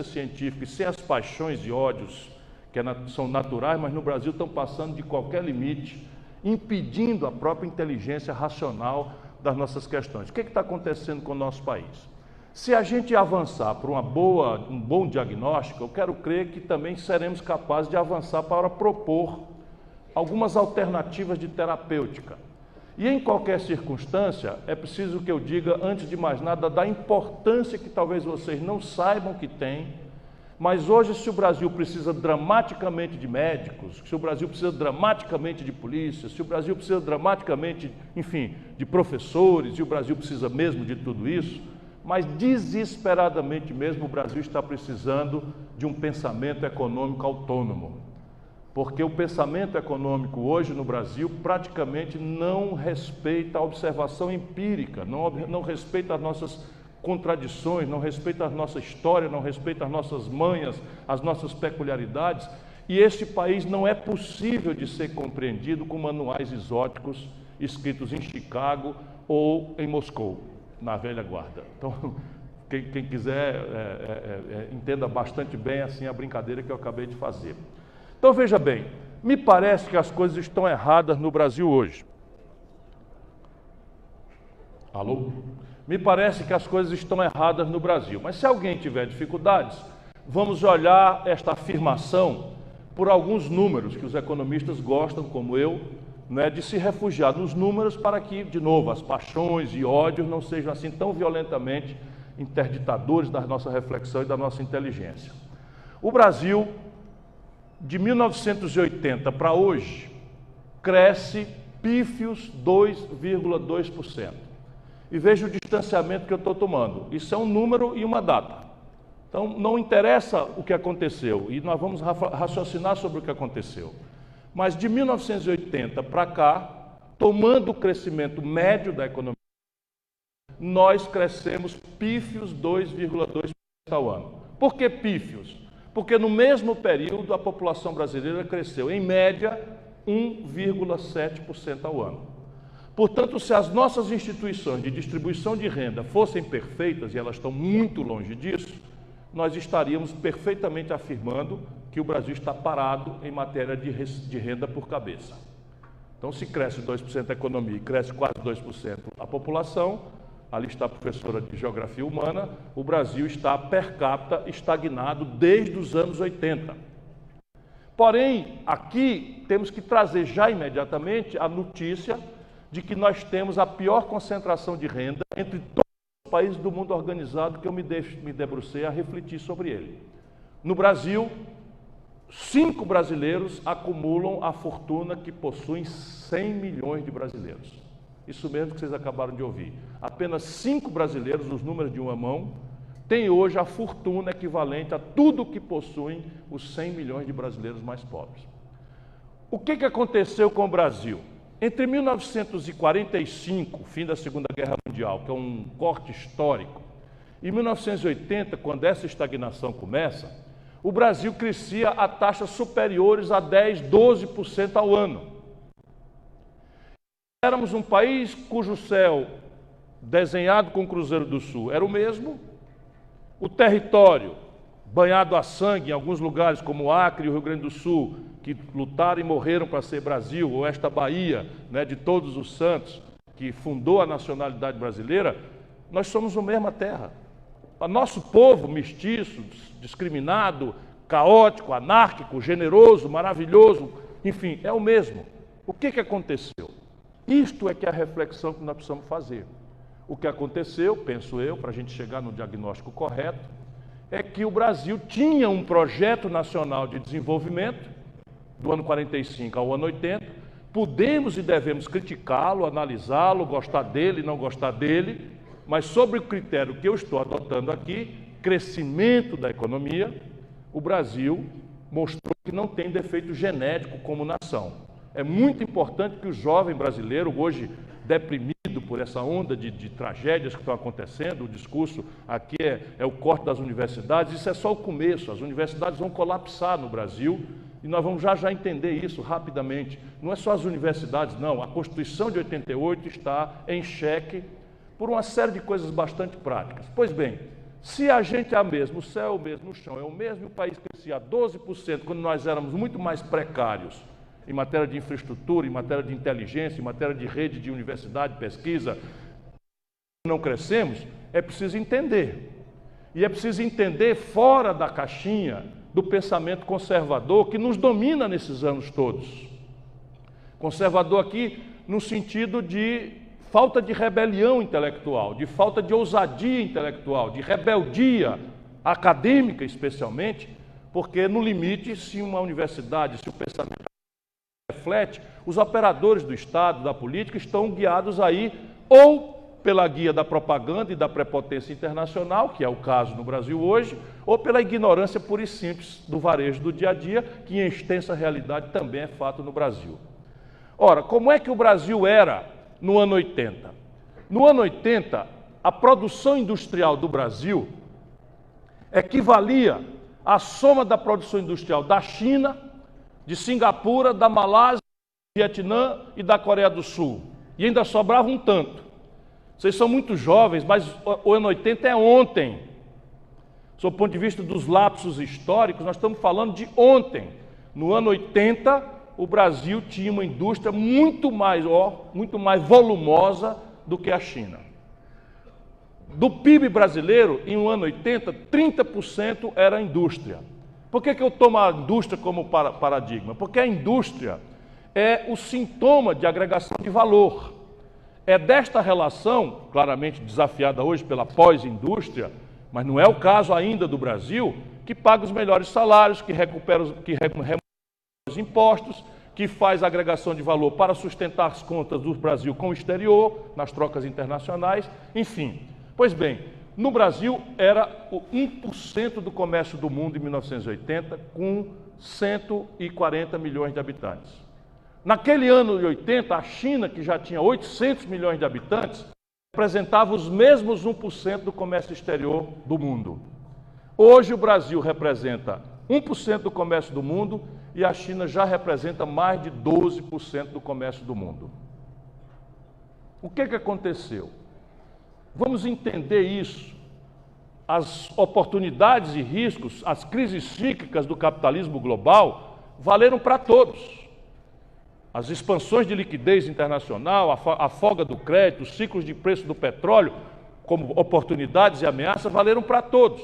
científica e sem as paixões e ódios que são naturais, mas no Brasil estão passando de qualquer limite, impedindo a própria inteligência racional das nossas questões. O que está acontecendo com o nosso país? Se a gente avançar para um bom diagnóstico, eu quero crer que também seremos capazes de avançar para propor algumas alternativas de terapêutica. E em qualquer circunstância, é preciso que eu diga, antes de mais nada, da importância que talvez vocês não saibam que tem, mas hoje, se o Brasil precisa dramaticamente de médicos, se o Brasil precisa dramaticamente de polícia, se o Brasil precisa dramaticamente, enfim, de professores, e o Brasil precisa mesmo de tudo isso, mas desesperadamente mesmo o Brasil está precisando de um pensamento econômico autônomo. Porque o pensamento econômico hoje no Brasil praticamente não respeita a observação empírica, não respeita as nossas contradições, não respeita a nossa história, não respeita as nossas manhas, as nossas peculiaridades, e este país não é possível de ser compreendido com manuais exóticos escritos em Chicago ou em Moscou, na velha guarda. Então, quem quiser, entenda bastante bem assim a brincadeira que eu acabei de fazer. Então, veja bem, me parece que as coisas estão erradas no Brasil hoje. Alô? Me parece que as coisas estão erradas no Brasil. Mas se alguém tiver dificuldades, vamos olhar esta afirmação por alguns números que os economistas gostam, como eu, né, de se refugiar nos números para que, de novo, as paixões e ódios não sejam assim tão violentamente interditadores da nossa reflexão e da nossa inteligência. O Brasil, de 1980 para hoje, cresce pífios 2,2%. E veja o distanciamento que eu estou tomando. Isso é um número e uma data. Então, não interessa o que aconteceu, e nós vamos raciocinar sobre o que aconteceu. Mas de 1980 para cá, tomando o crescimento médio da economia, nós crescemos pífios 2,2% ao ano. Por que pífios? Porque no mesmo período a população brasileira cresceu, em média, 1,7% ao ano. Portanto, se as nossas instituições de distribuição de renda fossem perfeitas, e elas estão muito longe disso, nós estaríamos perfeitamente afirmando que o Brasil está parado em matéria de renda por cabeça. Então, se cresce 2% a economia e cresce quase 2% a população, ali está a professora de Geografia Humana, o Brasil está per capita estagnado desde os anos 80. Porém, aqui temos que trazer já imediatamente a notícia de que nós temos a pior concentração de renda entre todos os países do mundo organizado, que eu me debrucei a refletir sobre ele. No Brasil, 5 brasileiros acumulam a fortuna que possuem 100 milhões de brasileiros. Isso mesmo que vocês acabaram de ouvir. Apenas 5 brasileiros, os números de uma mão, têm hoje a fortuna equivalente a tudo que possuem os 100 milhões de brasileiros mais pobres. O que aconteceu com o Brasil? Entre 1945, fim da Segunda Guerra Mundial, que é um corte histórico, e 1980, quando essa estagnação começa, o Brasil crescia a taxas superiores a 10%, 12% ao ano. Éramos um país cujo céu, desenhado com o Cruzeiro do Sul, era o mesmo, o território, banhado a sangue em alguns lugares, como o Acre e o Rio Grande do Sul, que lutaram e morreram para ser Brasil, ou esta Bahia, né, de Todos os Santos, que fundou a nacionalidade brasileira, nós somos a mesma terra. O nosso povo mestiço, discriminado, caótico, anárquico, generoso, maravilhoso, enfim, é o mesmo. O que aconteceu? Isto é que é a reflexão que nós precisamos fazer. O que aconteceu, penso eu, para a gente chegar no diagnóstico correto, é que o Brasil tinha um projeto nacional de desenvolvimento, do ano 45 ao ano 80, podemos e devemos criticá-lo, analisá-lo, gostar dele, não gostar dele, mas sobre o critério que eu estou adotando aqui, crescimento da economia, o Brasil mostrou que não tem defeito genético como nação. É muito importante que o jovem brasileiro, hoje deprimido por essa onda de tragédias que estão acontecendo, o discurso aqui é o corte das universidades, isso é só o começo, as universidades vão colapsar no Brasil, e nós vamos já entender isso rapidamente. Não é só as universidades, não. A Constituição de 88 está em xeque por uma série de coisas bastante práticas. Pois bem, Se a gente é a mesma, o céu é o mesmo, o chão é o mesmo, e o país crescia 12%, quando nós éramos muito mais precários em matéria de infraestrutura, em matéria de inteligência, em matéria de rede de universidade, pesquisa, não crescemos, é preciso entender. E é preciso entender fora da caixinha do pensamento conservador que nos domina nesses anos todos. Conservador aqui no sentido de falta de rebelião intelectual, de falta de ousadia intelectual, de rebeldia acadêmica especialmente, porque no limite, se uma universidade, se o pensamento reflete, os operadores do Estado, da política, estão guiados aí ou pela guia da propaganda e da prepotência internacional, que é o caso no Brasil hoje, ou pela ignorância pura e simples do varejo do dia a dia, que em extensa realidade também é fato no Brasil. Ora, como é que o Brasil era no ano 80? No ano 80, a produção industrial do Brasil equivalia à soma da produção industrial da China, de Singapura, da Malásia, do Vietnã e da Coreia do Sul. E ainda sobrava um tanto. Vocês são muito jovens, mas o ano 80 é ontem. Sob o ponto de vista dos lapsos históricos, nós estamos falando de ontem. No ano 80, o Brasil tinha uma indústria muito mais volumosa do que a China. Do PIB brasileiro, em um ano 80, 30% era indústria. Por que eu tomo a indústria como paradigma? Porque a indústria é o sintoma de agregação de valor. É desta relação, claramente desafiada hoje pela pós-indústria, mas não é o caso ainda do Brasil, que paga os melhores salários, que recupera os impostos, que faz agregação de valor para sustentar as contas do Brasil com o exterior, nas trocas internacionais, enfim. Pois bem, no Brasil era o 1% do comércio do mundo em 1980, com 140 milhões de habitantes. Naquele ano de 80, a China, que já tinha 800 milhões de habitantes, representava os mesmos 1% do comércio exterior do mundo. Hoje o Brasil representa 1% do comércio do mundo e a China já representa mais de 12% do comércio do mundo. O que aconteceu? Vamos entender isso. As oportunidades e riscos, as crises cíclicas do capitalismo global valeram para todos. As expansões de liquidez internacional, a folga do crédito, os ciclos de preço do petróleo, como oportunidades e ameaças, valeram para todos.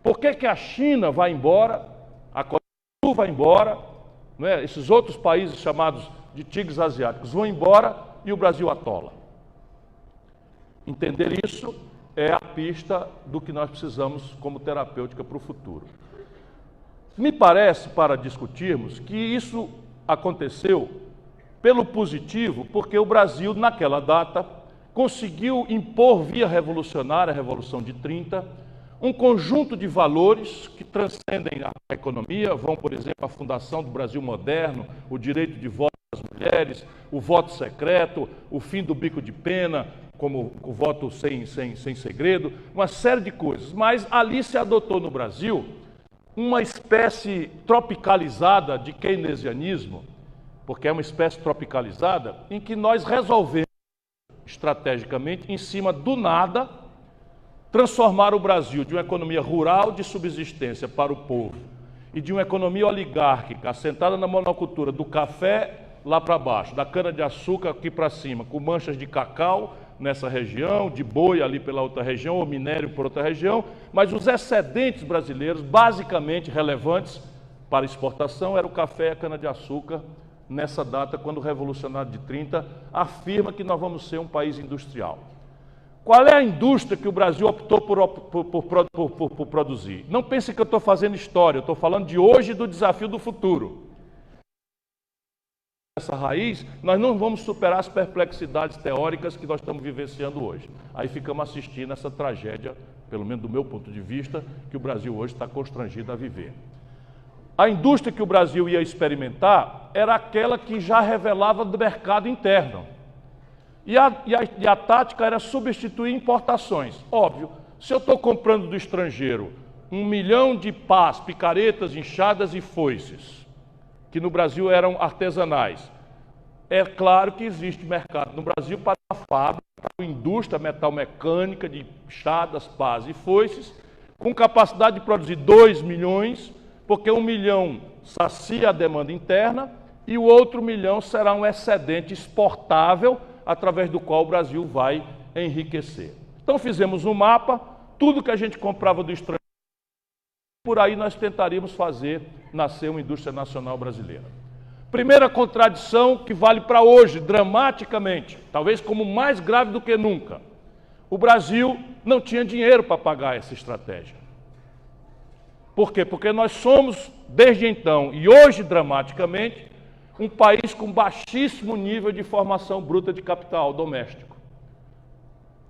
Por que a China vai embora, a Coreia do Sul vai embora, não é? Esses outros países chamados de tigres asiáticos vão embora e o Brasil atola? Entender isso é a pista do que nós precisamos como terapêutica para o futuro. Me parece, para discutirmos, que isso aconteceu pelo positivo, porque o Brasil, naquela data, conseguiu impor via revolucionária, a Revolução de 30, um conjunto de valores que transcendem a economia, vão, por exemplo, à fundação do Brasil moderno, o direito de voto das mulheres, o voto secreto, o fim do bico de pena, como o voto sem segredo, uma série de coisas. Mas ali se adotou no Brasil uma espécie tropicalizada de keynesianismo, porque é uma espécie tropicalizada, em que nós resolvemos, estrategicamente, em cima do nada, transformar o Brasil de uma economia rural de subsistência para o povo e de uma economia oligárquica, assentada na monocultura do café lá para baixo, da cana-de-açúcar aqui para cima, com manchas de cacau nessa região, de boi ali pela outra região, ou minério por outra região, mas os excedentes brasileiros, basicamente relevantes para exportação, era o café e a cana-de-açúcar. Nessa data, quando o Revolucionário de 30 afirma que nós vamos ser um país industrial. Qual é a indústria que o Brasil optou por produzir? Não pense que eu estou fazendo história, eu estou falando de hoje e do desafio do futuro. Essa raiz, nós não vamos superar as perplexidades teóricas que nós estamos vivenciando hoje. Aí ficamos assistindo essa tragédia, pelo menos do meu ponto de vista, que o Brasil hoje está constrangido a viver. A indústria que o Brasil ia experimentar era aquela que já revelava do mercado interno. E a tática era substituir importações. Óbvio, se eu estou comprando do estrangeiro 1 milhão de pás, picaretas, enxadas e foices, que no Brasil eram artesanais, é claro que existe mercado no Brasil para a fábrica, para a indústria metalmecânica de enxadas, pás e foices, com capacidade de produzir 2 milhões, porque 1 milhão sacia a demanda interna e o outro 1 milhão será um excedente exportável, através do qual o Brasil vai enriquecer. Então fizemos um mapa, tudo que a gente comprava do estrangeiro, por aí nós tentaríamos fazer nascer uma indústria nacional brasileira. Primeira contradição que vale para hoje, dramaticamente, talvez como mais grave do que nunca. O Brasil não tinha dinheiro para pagar essa estratégia. Por quê? Porque nós somos, desde então e hoje dramaticamente, um país com baixíssimo nível de formação bruta de capital doméstico.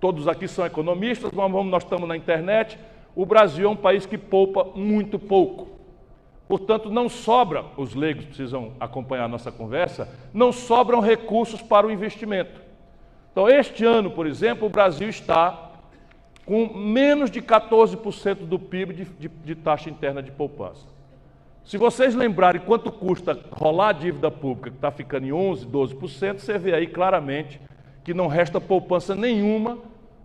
Todos aqui são economistas, mas nós estamos na internet. O Brasil é um país que poupa muito pouco. Portanto, não sobra, os leigos precisam acompanhar a nossa conversa, não sobram recursos para o investimento. Então, este ano, por exemplo, o Brasil está com menos de 14% do PIB de taxa interna de poupança. Se vocês lembrarem quanto custa rolar a dívida pública, que está ficando em 11%, 12%, você vê aí claramente que não resta poupança nenhuma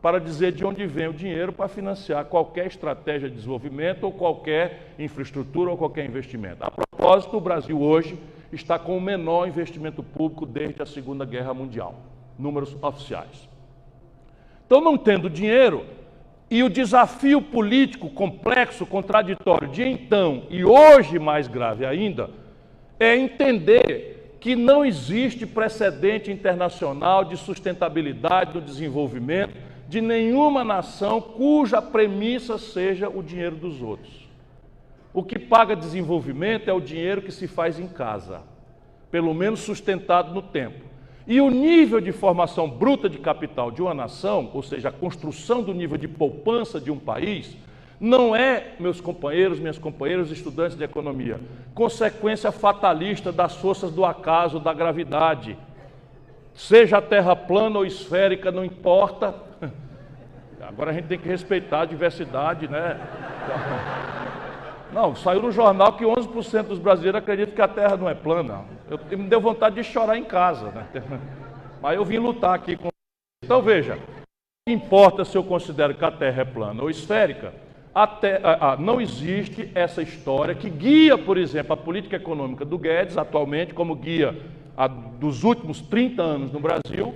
para dizer de onde vem o dinheiro para financiar qualquer estratégia de desenvolvimento ou qualquer infraestrutura ou qualquer investimento. A propósito, o Brasil hoje está com o menor investimento público desde a Segunda Guerra Mundial, números oficiais. Então, não tendo dinheiro, e o desafio político complexo, contraditório de então e hoje mais grave ainda, é entender que não existe precedente internacional de sustentabilidade do desenvolvimento de nenhuma nação cuja premissa seja o dinheiro dos outros. O que paga desenvolvimento é o dinheiro que se faz em casa, pelo menos sustentado no tempo. E o nível de formação bruta de capital de uma nação, ou seja, a construção do nível de poupança de um país, não é, meus companheiros, minhas companheiras, estudantes de economia, consequência fatalista das forças do acaso, da gravidade. Seja a Terra plana ou esférica, não importa. Agora a gente tem que respeitar a diversidade, né? Não, saiu no jornal que 11% dos brasileiros acreditam que a Terra não é plana. Me deu vontade de chorar em casa, né? Mas eu vim lutar aqui com... Então veja, não importa se eu considero que a Terra é plana ou esférica, não existe essa história que guia, por exemplo, a política econômica do Guedes atualmente, como guia dos últimos 30 anos no Brasil,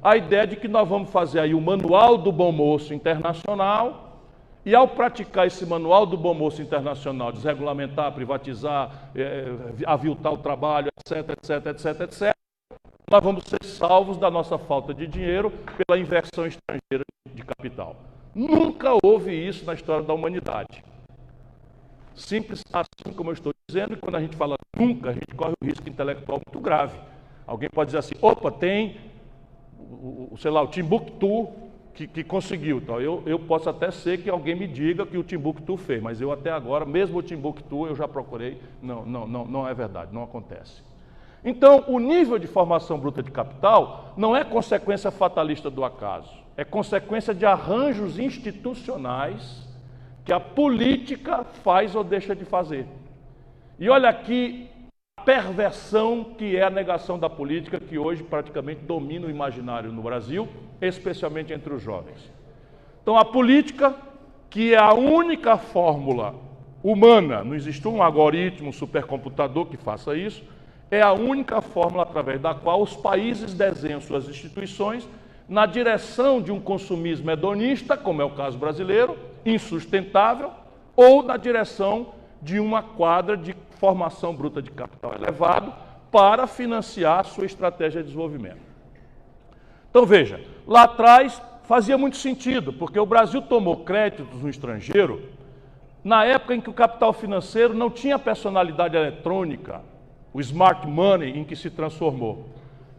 a ideia de que nós vamos fazer aí o Manual do Bom Moço Internacional, e ao praticar esse Manual do Bom Moço Internacional, desregulamentar, privatizar, aviltar o trabalho, etc, etc, etc, etc, nós vamos ser salvos da nossa falta de dinheiro pela inversão estrangeira de capital. Nunca houve isso na história da humanidade. Simples assim como eu estou dizendo, e quando a gente fala nunca, a gente corre um risco intelectual muito grave. Alguém pode dizer assim, opa, tem, sei lá, o Timbuktu que conseguiu. Então, eu posso até ser que alguém me diga que o Timbuktu fez, mas eu até agora, mesmo o Timbuktu, eu já procurei, não é verdade, não acontece. Então, o nível de formação bruta de capital não é consequência fatalista do acaso, é consequência de arranjos institucionais que a política faz ou deixa de fazer. E olha aqui a perversão que é a negação da política, que hoje praticamente domina o imaginário no Brasil, especialmente entre os jovens. Então, a política, que é a única fórmula humana, não existe um algoritmo, um supercomputador que faça isso, é a única fórmula através da qual os países desenham suas instituições na direção de um consumismo hedonista, como é o caso brasileiro, insustentável, ou na direção de uma quadra de formação bruta de capital elevado para financiar a sua estratégia de desenvolvimento. Então veja, lá atrás fazia muito sentido, porque o Brasil tomou créditos no estrangeiro na época em que o capital financeiro não tinha personalidade eletrônica, o smart money em que se transformou.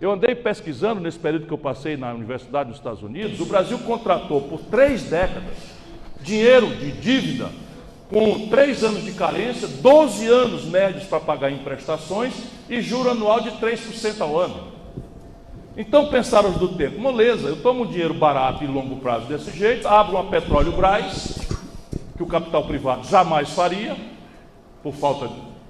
Eu andei pesquisando nesse período que eu passei na Universidade dos Estados Unidos, o Brasil contratou por 3 décadas dinheiro de dívida com 3 anos de carência, 12 anos médios para pagar em prestações e juro anual de 3% ao ano. Então pensaram do tempo, moleza, eu tomo dinheiro barato e longo prazo desse jeito, abro uma Petróleo-Brás, que o capital privado jamais faria, por falta,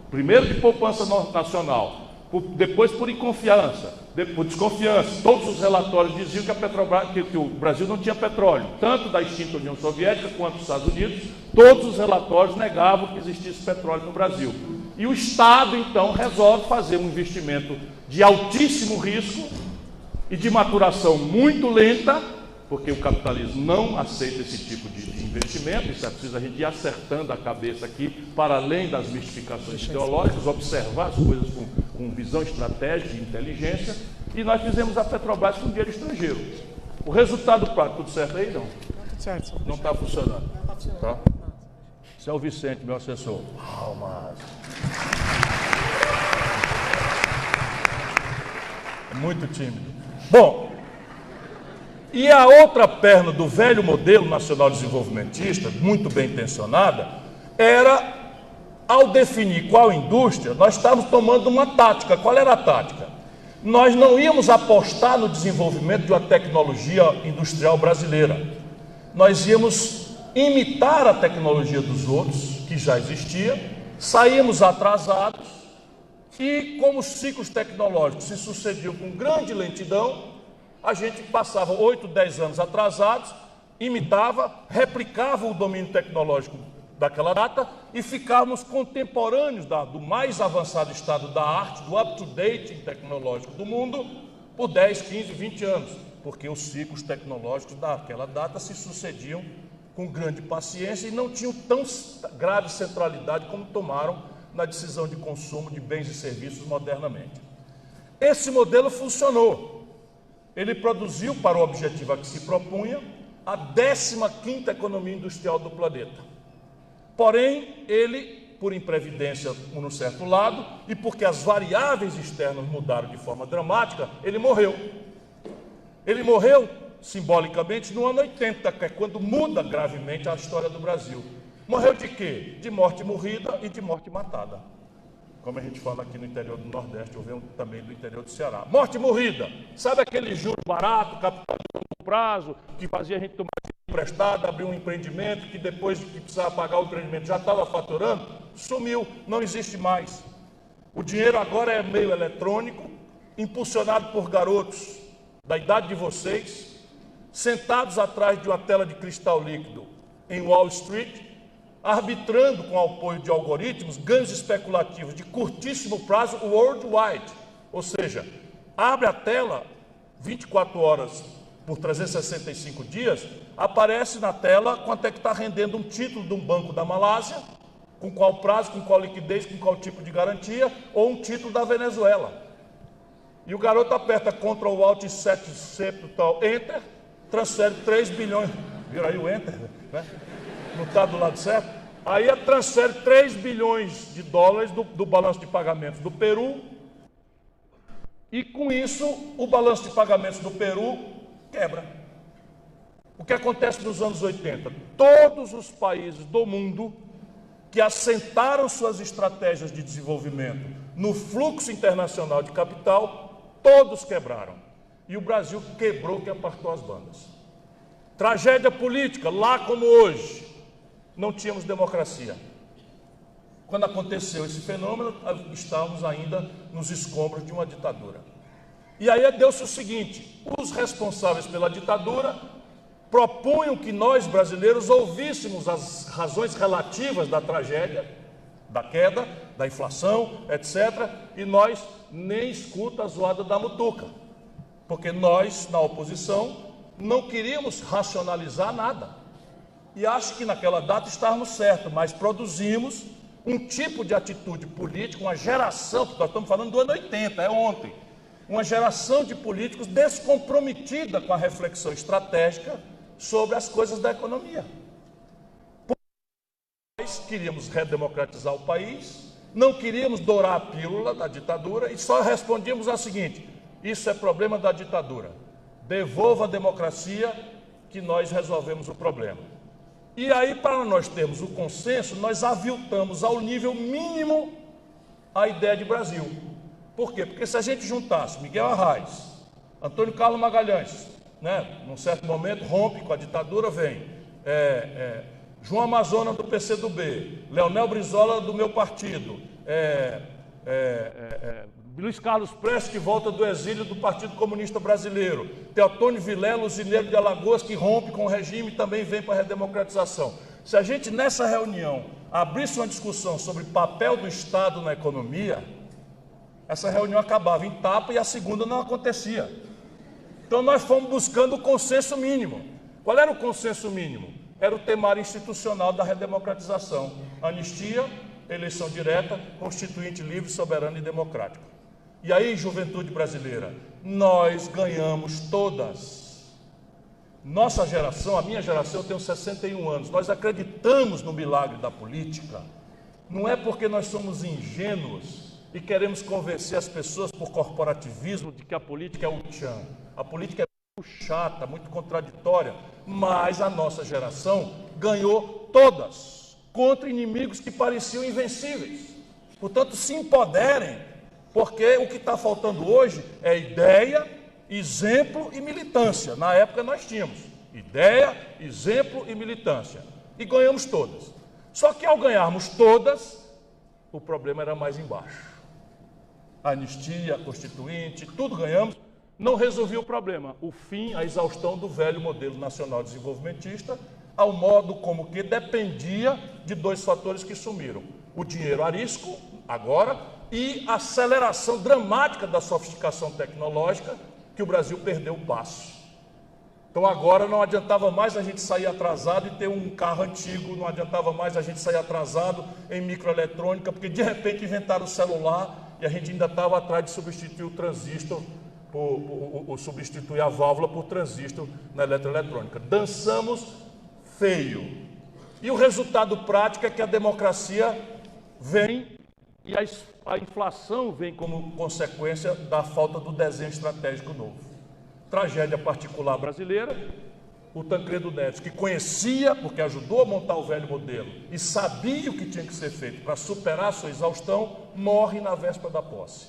primeiro, de poupança nacional, depois por inconfiança, por desconfiança. Todos os relatórios diziam que a Petrobras, que o Brasil não tinha petróleo, tanto da extinta União Soviética quanto dos Estados Unidos. Todos os relatórios negavam que existisse petróleo no Brasil. E o Estado, então, resolve fazer um investimento de altíssimo risco e de maturação muito lenta, porque o capitalismo não aceita esse tipo de investimento. Isso é preciso a gente ir acertando a cabeça aqui, para além das mistificações ideológicas, observar as coisas com visão estratégica e inteligência. E nós fizemos a Petrobras com dinheiro estrangeiro. O resultado prático, tudo certo aí? Não? Tudo certo. Não está funcionando. Não está funcionando. Tá? Esse é o Vicente, meu assessor. Muito tímido. Bom, e a outra perna do velho modelo nacional desenvolvimentista, muito bem intencionada, era, ao definir qual indústria, nós estávamos tomando uma tática. Qual era a tática? Nós não íamos apostar no desenvolvimento de uma tecnologia industrial brasileira. Nós íamos imitar a tecnologia dos outros, que já existia, saímos atrasados, e como os ciclos tecnológicos se sucediam com grande lentidão, a gente passava 8, 10 anos atrasados, imitava, replicava o domínio tecnológico daquela data e ficávamos contemporâneos do mais avançado estado da arte, do up-to-date tecnológico do mundo, por 10, 15, 20 anos, porque os ciclos tecnológicos daquela data se sucediam com grande paciência e não tinham tão grave centralidade como tomaram na decisão de consumo de bens e serviços modernamente. Esse modelo funcionou. Ele produziu para o objetivo a que se propunha a 15ª economia industrial do planeta. Porém, ele, por imprevidência num certo lado, e porque as variáveis externas mudaram de forma dramática, ele morreu. Ele morreu, simbolicamente, no ano 80, que é quando muda gravemente a história do Brasil. Morreu de quê? De morte morrida e de morte matada. Como a gente fala aqui no interior do Nordeste, eu venho também do interior do Ceará. Morte morrida. Sabe aquele juro barato, capital de longo prazo, que fazia a gente tomar emprestado, abrir um empreendimento, que depois que precisava pagar o empreendimento já estava faturando? Sumiu, não existe mais. O dinheiro agora é meio eletrônico, impulsionado por garotos da idade de vocês, sentados atrás de uma tela de cristal líquido em Wall Street, arbitrando com o apoio de algoritmos ganhos especulativos de curtíssimo prazo worldwide, ou seja, abre a tela 24 horas por 365 dias, aparece na tela quanto é que está rendendo um título de um banco da Malásia, com qual prazo, com qual liquidez, com qual tipo de garantia, ou um título da Venezuela. E o garoto aperta Ctrl Alt 7 tal Enter, transfere 3 bilhões, viram aí o Enter, né? Não está do lado certo? Aí transfere 3 bilhões de dólares do balanço de pagamentos do Peru, e com isso o balanço de pagamentos do Peru quebra. O que acontece nos anos 80? Todos os países do mundo que assentaram suas estratégias de desenvolvimento no fluxo internacional de capital, todos quebraram. E o Brasil quebrou, que apartou as bandas. Tragédia política, lá como hoje. Não tínhamos democracia. Quando aconteceu esse fenômeno, estávamos ainda nos escombros de uma ditadura. E aí deu-se o seguinte: os responsáveis pela ditadura propunham que nós, brasileiros, ouvíssemos as razões relativas da tragédia, da queda, da inflação, etc. E nós nem escuta a zoada da mutuca, porque nós, na oposição, não queríamos racionalizar nada. E acho que naquela data estávamos certos, mas produzimos um tipo de atitude política, uma geração, nós estamos falando do ano 80, é ontem, uma geração de políticos descomprometida com a reflexão estratégica sobre as coisas da economia. Nós queríamos redemocratizar o país, não queríamos dourar a pílula da ditadura e só respondíamos ao seguinte: isso é problema da ditadura, devolva a democracia que nós resolvemos o problema. E aí, para nós termos o consenso, nós aviltamos ao nível mínimo a ideia de Brasil. Por quê? Porque se a gente juntasse Miguel Arraes, Antônio Carlos Magalhães, né, num certo momento rompe com a ditadura, vem João Amazônia do PCdoB, Leonel Brizola do meu partido, Luiz Carlos Prestes, que volta do exílio do Partido Comunista Brasileiro, Teotônio Vilela, usineiro de Alagoas, que rompe com o regime e também vem para a redemocratização. Se a gente, nessa reunião, abrisse uma discussão sobre o papel do Estado na economia, essa reunião acabava em tapa e a segunda não acontecia. Então nós fomos buscando o consenso mínimo. Qual era o consenso mínimo? Era o temário institucional da redemocratização. Anistia, eleição direta, constituinte livre, soberana e democrática. E aí, juventude brasileira, nós ganhamos todas. Nossa geração, a minha geração, eu tenho 61 anos, nós acreditamos no milagre da política. Não é porque nós somos ingênuos e queremos convencer as pessoas por corporativismo de que a política é o tchan. A política é muito chata, muito contraditória, mas a nossa geração ganhou todas, contra inimigos que pareciam invencíveis. Portanto, se empoderem, porque o que está faltando hoje é ideia, exemplo e militância. Na época nós tínhamos ideia, exemplo e militância. E ganhamos todas. Só que ao ganharmos todas, o problema era mais embaixo. Anistia, constituinte, tudo ganhamos, não resolvia o problema. O fim, a exaustão do velho modelo nacional desenvolvimentista, ao modo como que dependia de dois fatores que sumiram. O dinheiro arisco, agora, e a aceleração dramática da sofisticação tecnológica, que o Brasil perdeu o passo. Então agora não adiantava mais a gente sair atrasado e ter um carro antigo, não adiantava mais a gente sair atrasado em microeletrônica, porque de repente inventaram o celular e a gente ainda estava atrás de substituir o transistor, substituir a válvula por transistor na eletroeletrônica. Dançamos feio. E o resultado prático é que a democracia vem e a inflação vem como consequência da falta do desenho estratégico novo. Tragédia particular brasileira, o Tancredo Neves, que conhecia, porque ajudou a montar o velho modelo, e sabia o que tinha que ser feito para superar a sua exaustão, morre na véspera da posse.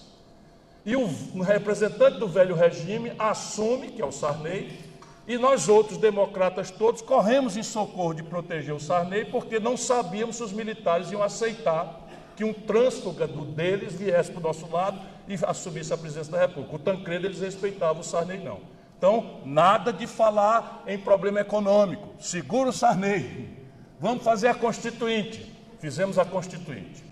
E o representante do velho regime assume, que é o Sarney, e nós outros democratas todos corremos em socorro de proteger o Sarney, porque não sabíamos se os militares iam aceitar que um trânsfuga deles viesse para o nosso lado e assumisse a presidência da República. O Tancredo, eles respeitavam, o Sarney não. Então, nada de falar em problema econômico. Segura o Sarney. Vamos fazer a Constituinte. Fizemos a Constituinte.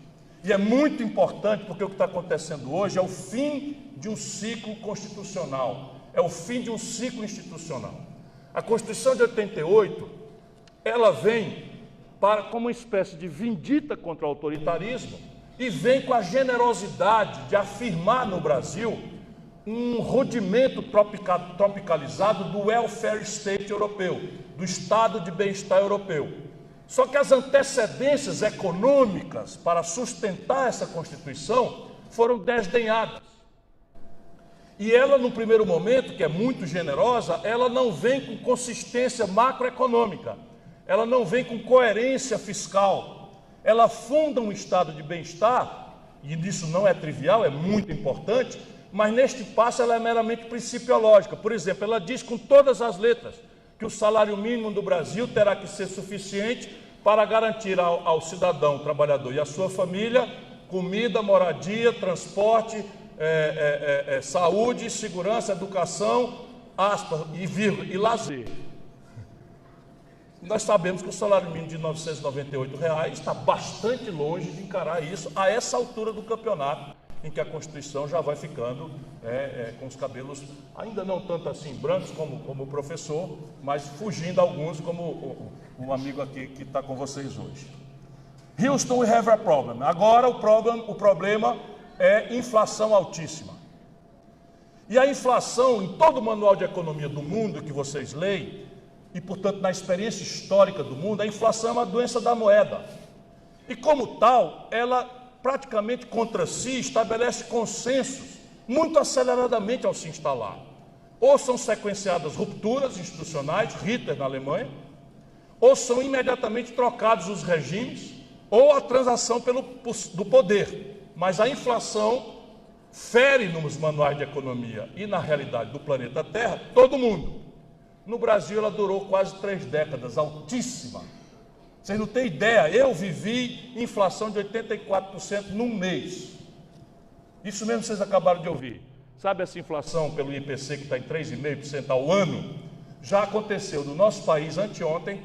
E é muito importante, porque o que está acontecendo hoje é o fim de um ciclo constitucional. É o fim de um ciclo institucional. A Constituição de 88, ela vem como uma espécie de vindita contra o autoritarismo e vem com a generosidade de afirmar no Brasil um rudimento tropicalizado do welfare state europeu, do estado de bem-estar europeu. Só que as antecedências econômicas para sustentar essa Constituição foram desdenhadas. E ela, no primeiro momento, que é muito generosa, ela não vem com consistência macroeconômica. Ela não vem com coerência fiscal, ela funda um estado de bem-estar, e isso não é trivial, é muito importante, mas neste passo ela é meramente principiológica. Por exemplo, ela diz com todas as letras que o salário mínimo do Brasil terá que ser suficiente para garantir ao cidadão, trabalhador e à sua família comida, moradia, transporte, saúde, segurança, educação, aspas, e lazer. Nós sabemos que o salário mínimo de R$ 998 está bastante longe de encarar isso a essa altura do campeonato, em que a Constituição já vai ficando com os cabelos, ainda não tanto assim brancos como o professor, mas fugindo alguns, como o amigo aqui que está com vocês hoje. Houston, we have a problem. Agora o problema é inflação altíssima. E a inflação, em todo o manual de economia do mundo que vocês leem, e, portanto, na experiência histórica do mundo, a inflação é uma doença da moeda. E, como tal, ela praticamente contra si estabelece consensos muito aceleradamente ao se instalar. Ou são sequenciadas rupturas institucionais, Hitler na Alemanha, ou são imediatamente trocados os regimes, ou a transação do poder. Mas a inflação fere nos manuais de economia e na realidade do planeta Terra todo mundo. No Brasil ela durou quase 3 décadas, altíssima. Vocês não têm ideia, eu vivi inflação de 84% num mês. Isso mesmo vocês acabaram de ouvir. Sabe essa inflação pelo IPC que está em 3,5% ao ano? Já aconteceu no nosso país anteontem,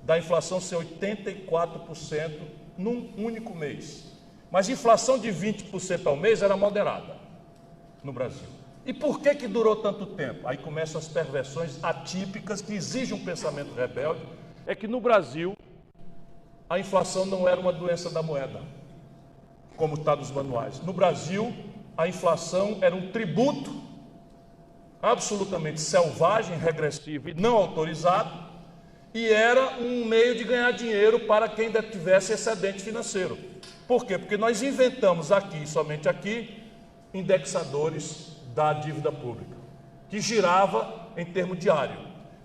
da inflação ser 84% num único mês. Mas inflação de 20% ao mês era moderada no Brasil. E por que durou tanto tempo? Aí começam as perversões atípicas que exigem um pensamento rebelde. É que no Brasil a inflação não era uma doença da moeda, como está nos manuais. No Brasil, a inflação era um tributo absolutamente selvagem, regressivo e não autorizado, e era um meio de ganhar dinheiro para quem ainda tivesse excedente financeiro. Por quê? Porque nós inventamos aqui, somente aqui, indexadores da dívida pública, que girava em termo diário.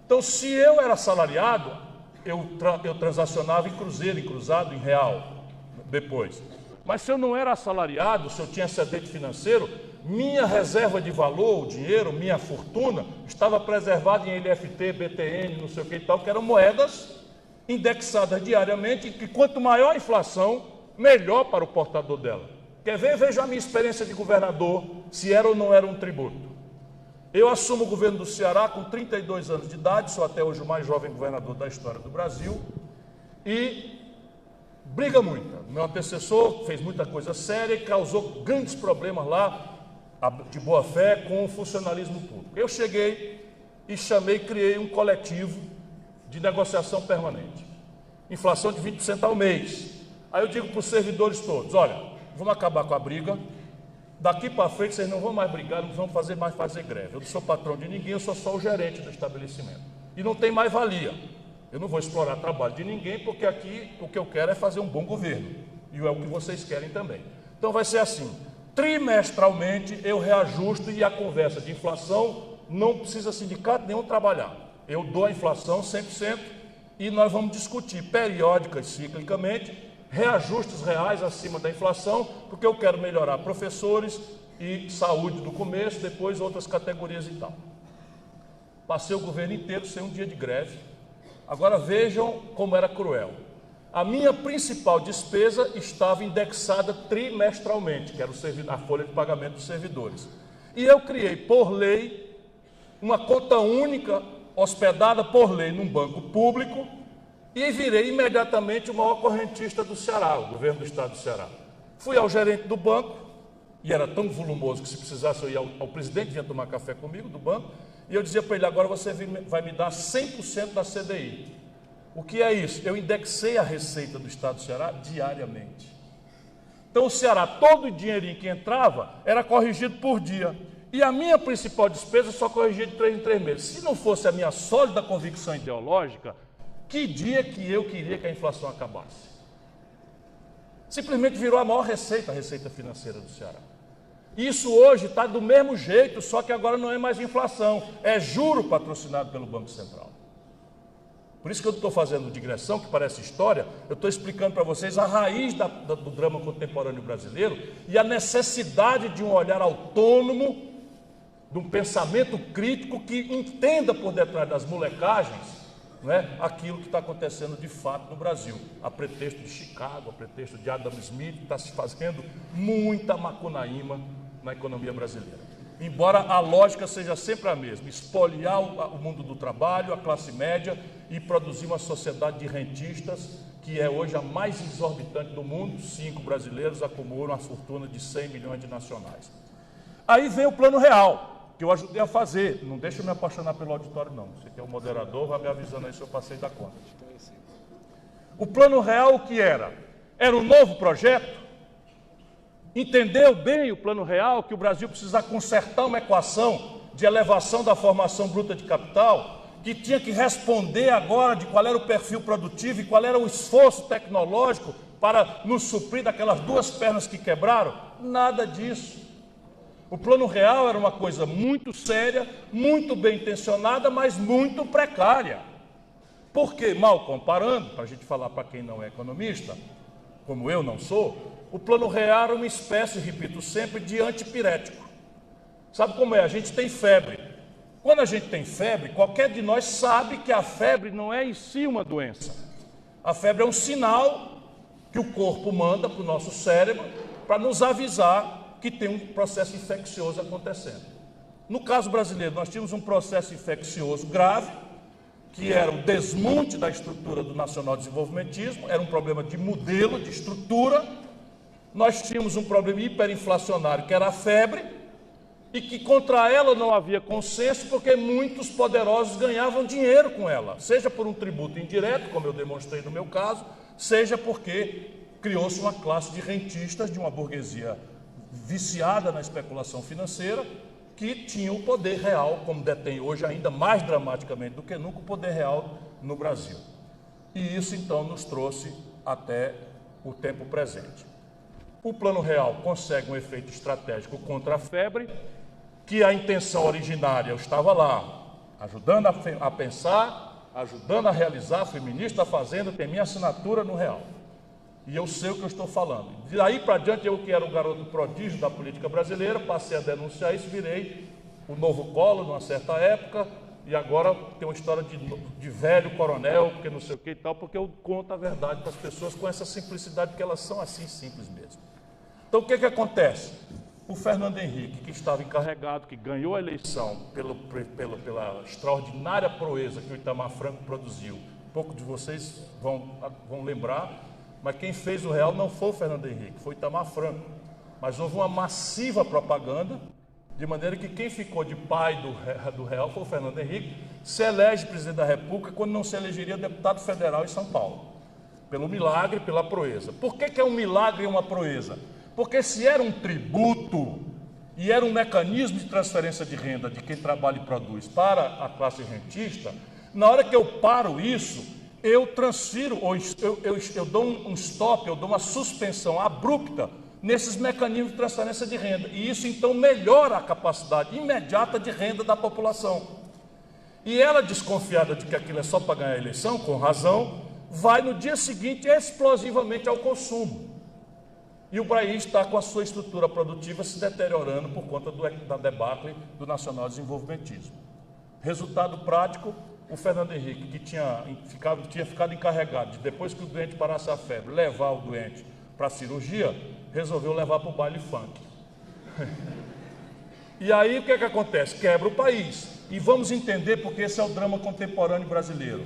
Então, se eu era assalariado, eu transacionava em cruzeiro, em cruzado, em real, depois. Mas se eu não era assalariado, se eu tinha excedente financeiro, minha reserva de valor, o dinheiro, minha fortuna, estava preservada em LFT, BTN, não sei o que e tal, que eram moedas indexadas diariamente, e que quanto maior a inflação, melhor para o portador dela. Quer ver? Veja a minha experiência de governador, se era ou não era um tributo. Eu assumo o governo do Ceará com 32 anos de idade, sou até hoje o mais jovem governador da história do Brasil, e briga muita. Meu antecessor fez muita coisa séria e causou grandes problemas lá, de boa fé, com o funcionalismo público. Eu cheguei e criei um coletivo de negociação permanente. Inflação de 20% ao mês. Aí eu digo para os servidores todos, olha, vamos acabar com a briga, daqui para frente vocês não vão mais brigar, não vão mais fazer greve. Eu não sou patrão de ninguém, eu sou só o gerente do estabelecimento. E não tem mais valia. Eu não vou explorar trabalho de ninguém, porque aqui o que eu quero é fazer um bom governo. E é o que vocês querem também. Então vai ser assim, trimestralmente eu reajusto, e a conversa de inflação não precisa sindicato nenhum trabalhar. Eu dou a inflação 100% e nós vamos discutir periódica e ciclicamente reajustes reais acima da inflação, porque eu quero melhorar professores e saúde do começo, depois outras categorias e tal. Passei o governo inteiro sem um dia de greve. Agora vejam como era cruel. A minha principal despesa estava indexada trimestralmente, que era a folha de pagamento dos servidores. E eu criei, por lei, uma conta única, hospedada por lei num banco público, e virei imediatamente o maior correntista do Ceará, o governo do estado do Ceará. Fui ao gerente do banco, e era tão volumoso que se precisasse eu ia ao presidente, vinha tomar café comigo do banco, e eu dizia para ele, agora você vai me dar 100% da CDI. O que é isso? Eu indexei a receita do estado do Ceará diariamente. Então o Ceará, todo o dinheirinho que entrava, era corrigido por dia. E a minha principal despesa só corrigia de 3 em 3 meses. Se não fosse a minha sólida convicção ideológica, que dia que eu queria que a inflação acabasse? Simplesmente virou a maior receita, a receita financeira do Ceará. Isso hoje está do mesmo jeito, só que agora não é mais inflação, é juro patrocinado pelo Banco Central. Por isso que eu estou fazendo digressão, que parece história, eu estou explicando para vocês a raiz do drama contemporâneo brasileiro e a necessidade de um olhar autônomo, de um pensamento crítico que entenda por detrás das molecagens, não é, aquilo que está acontecendo de fato no Brasil, a pretexto de Chicago, a pretexto de Adam Smith, que está se fazendo muita macunaíma na economia brasileira. Embora a lógica seja sempre a mesma, espoliar o mundo do trabalho, a classe média e produzir uma sociedade de rentistas, que é hoje a mais exorbitante do mundo. 5 brasileiros acumulam a fortuna de 100 milhões de nacionais. Aí vem o Plano Real, que eu ajudei a fazer. Não deixa eu me apaixonar pelo auditório, não. Você que é o moderador, vai me avisando aí se eu passei da conta. O Plano Real, o que era? Era um novo projeto. Entendeu bem o Plano Real que o Brasil precisa consertar uma equação de elevação da formação bruta de capital, que tinha que responder agora de qual era o perfil produtivo e qual era o esforço tecnológico para nos suprir daquelas 2 pernas que quebraram? Nada disso. O Plano Real era uma coisa muito séria, muito bem intencionada, mas muito precária. Porque, mal comparando, para a gente falar para quem não é economista, como eu não sou, o Plano Real era uma espécie, repito sempre, de antipirético. Sabe como é? A gente tem febre. Quando a gente tem febre, qualquer de nós sabe que a febre não é em si uma doença. A febre é um sinal que o corpo manda para o nosso cérebro para nos avisar que tem um processo infeccioso acontecendo. No caso brasileiro, nós tínhamos um processo infeccioso grave, que era o desmonte da estrutura do nacional-desenvolvimentismo, era um problema de modelo, de estrutura. Nós tínhamos um problema hiperinflacionário, que era a febre, e que contra ela não havia consenso, porque muitos poderosos ganhavam dinheiro com ela, seja por um tributo indireto, como eu demonstrei no meu caso, seja porque criou-se uma classe de rentistas, de uma burguesia viciada na especulação financeira, que tinha o poder real, como detém hoje ainda mais dramaticamente do que nunca, o poder real no Brasil. E isso então nos trouxe até o tempo presente. O Plano Real consegue um efeito estratégico contra a febre, que a intenção originária eu estava lá, ajudando a pensar, ajudando a realizar, fui ministro da Fazenda, tem minha assinatura no Real. E eu sei o que eu estou falando. Daí para diante, eu que era o garoto prodígio da política brasileira, passei a denunciar isso, virei o novo Collor numa certa época, e agora tem uma história de velho coronel, porque não sei o que e tal, porque eu conto a verdade para as pessoas com essa simplicidade, porque elas são assim simples mesmo. Então o que acontece? O Fernando Henrique, que estava encarregado, que ganhou a eleição pela extraordinária proeza que o Itamar Franco produziu, pouco de vocês vão lembrar, mas quem fez o Real não foi o Fernando Henrique, foi o Itamar Franco. Mas houve uma massiva propaganda, de maneira que quem ficou de pai do Real foi o Fernando Henrique, se elege presidente da República quando não se elegeria deputado federal em São Paulo. Pelo milagre, pela proeza. Por que é um milagre e uma proeza? Porque se era um tributo e era um mecanismo de transferência de renda de quem trabalha e produz para a classe rentista, na hora que eu paro isso, eu transfiro, ou eu dou um stop, eu dou uma suspensão abrupta nesses mecanismos de transferência de renda. E isso, então, melhora a capacidade imediata de renda da população. E ela, desconfiada de que aquilo é só para ganhar a eleição, com razão, vai no dia seguinte explosivamente ao consumo. E o país está com a sua estrutura produtiva se deteriorando por conta da debacle do nacional-desenvolvimentismo. Resultado prático, o Fernando Henrique, que tinha ficado encarregado de, depois que o doente parasse a febre, levar o doente para a cirurgia, resolveu levar para o baile funk. E aí o que acontece? Quebra o país. E vamos entender porque esse é o drama contemporâneo brasileiro.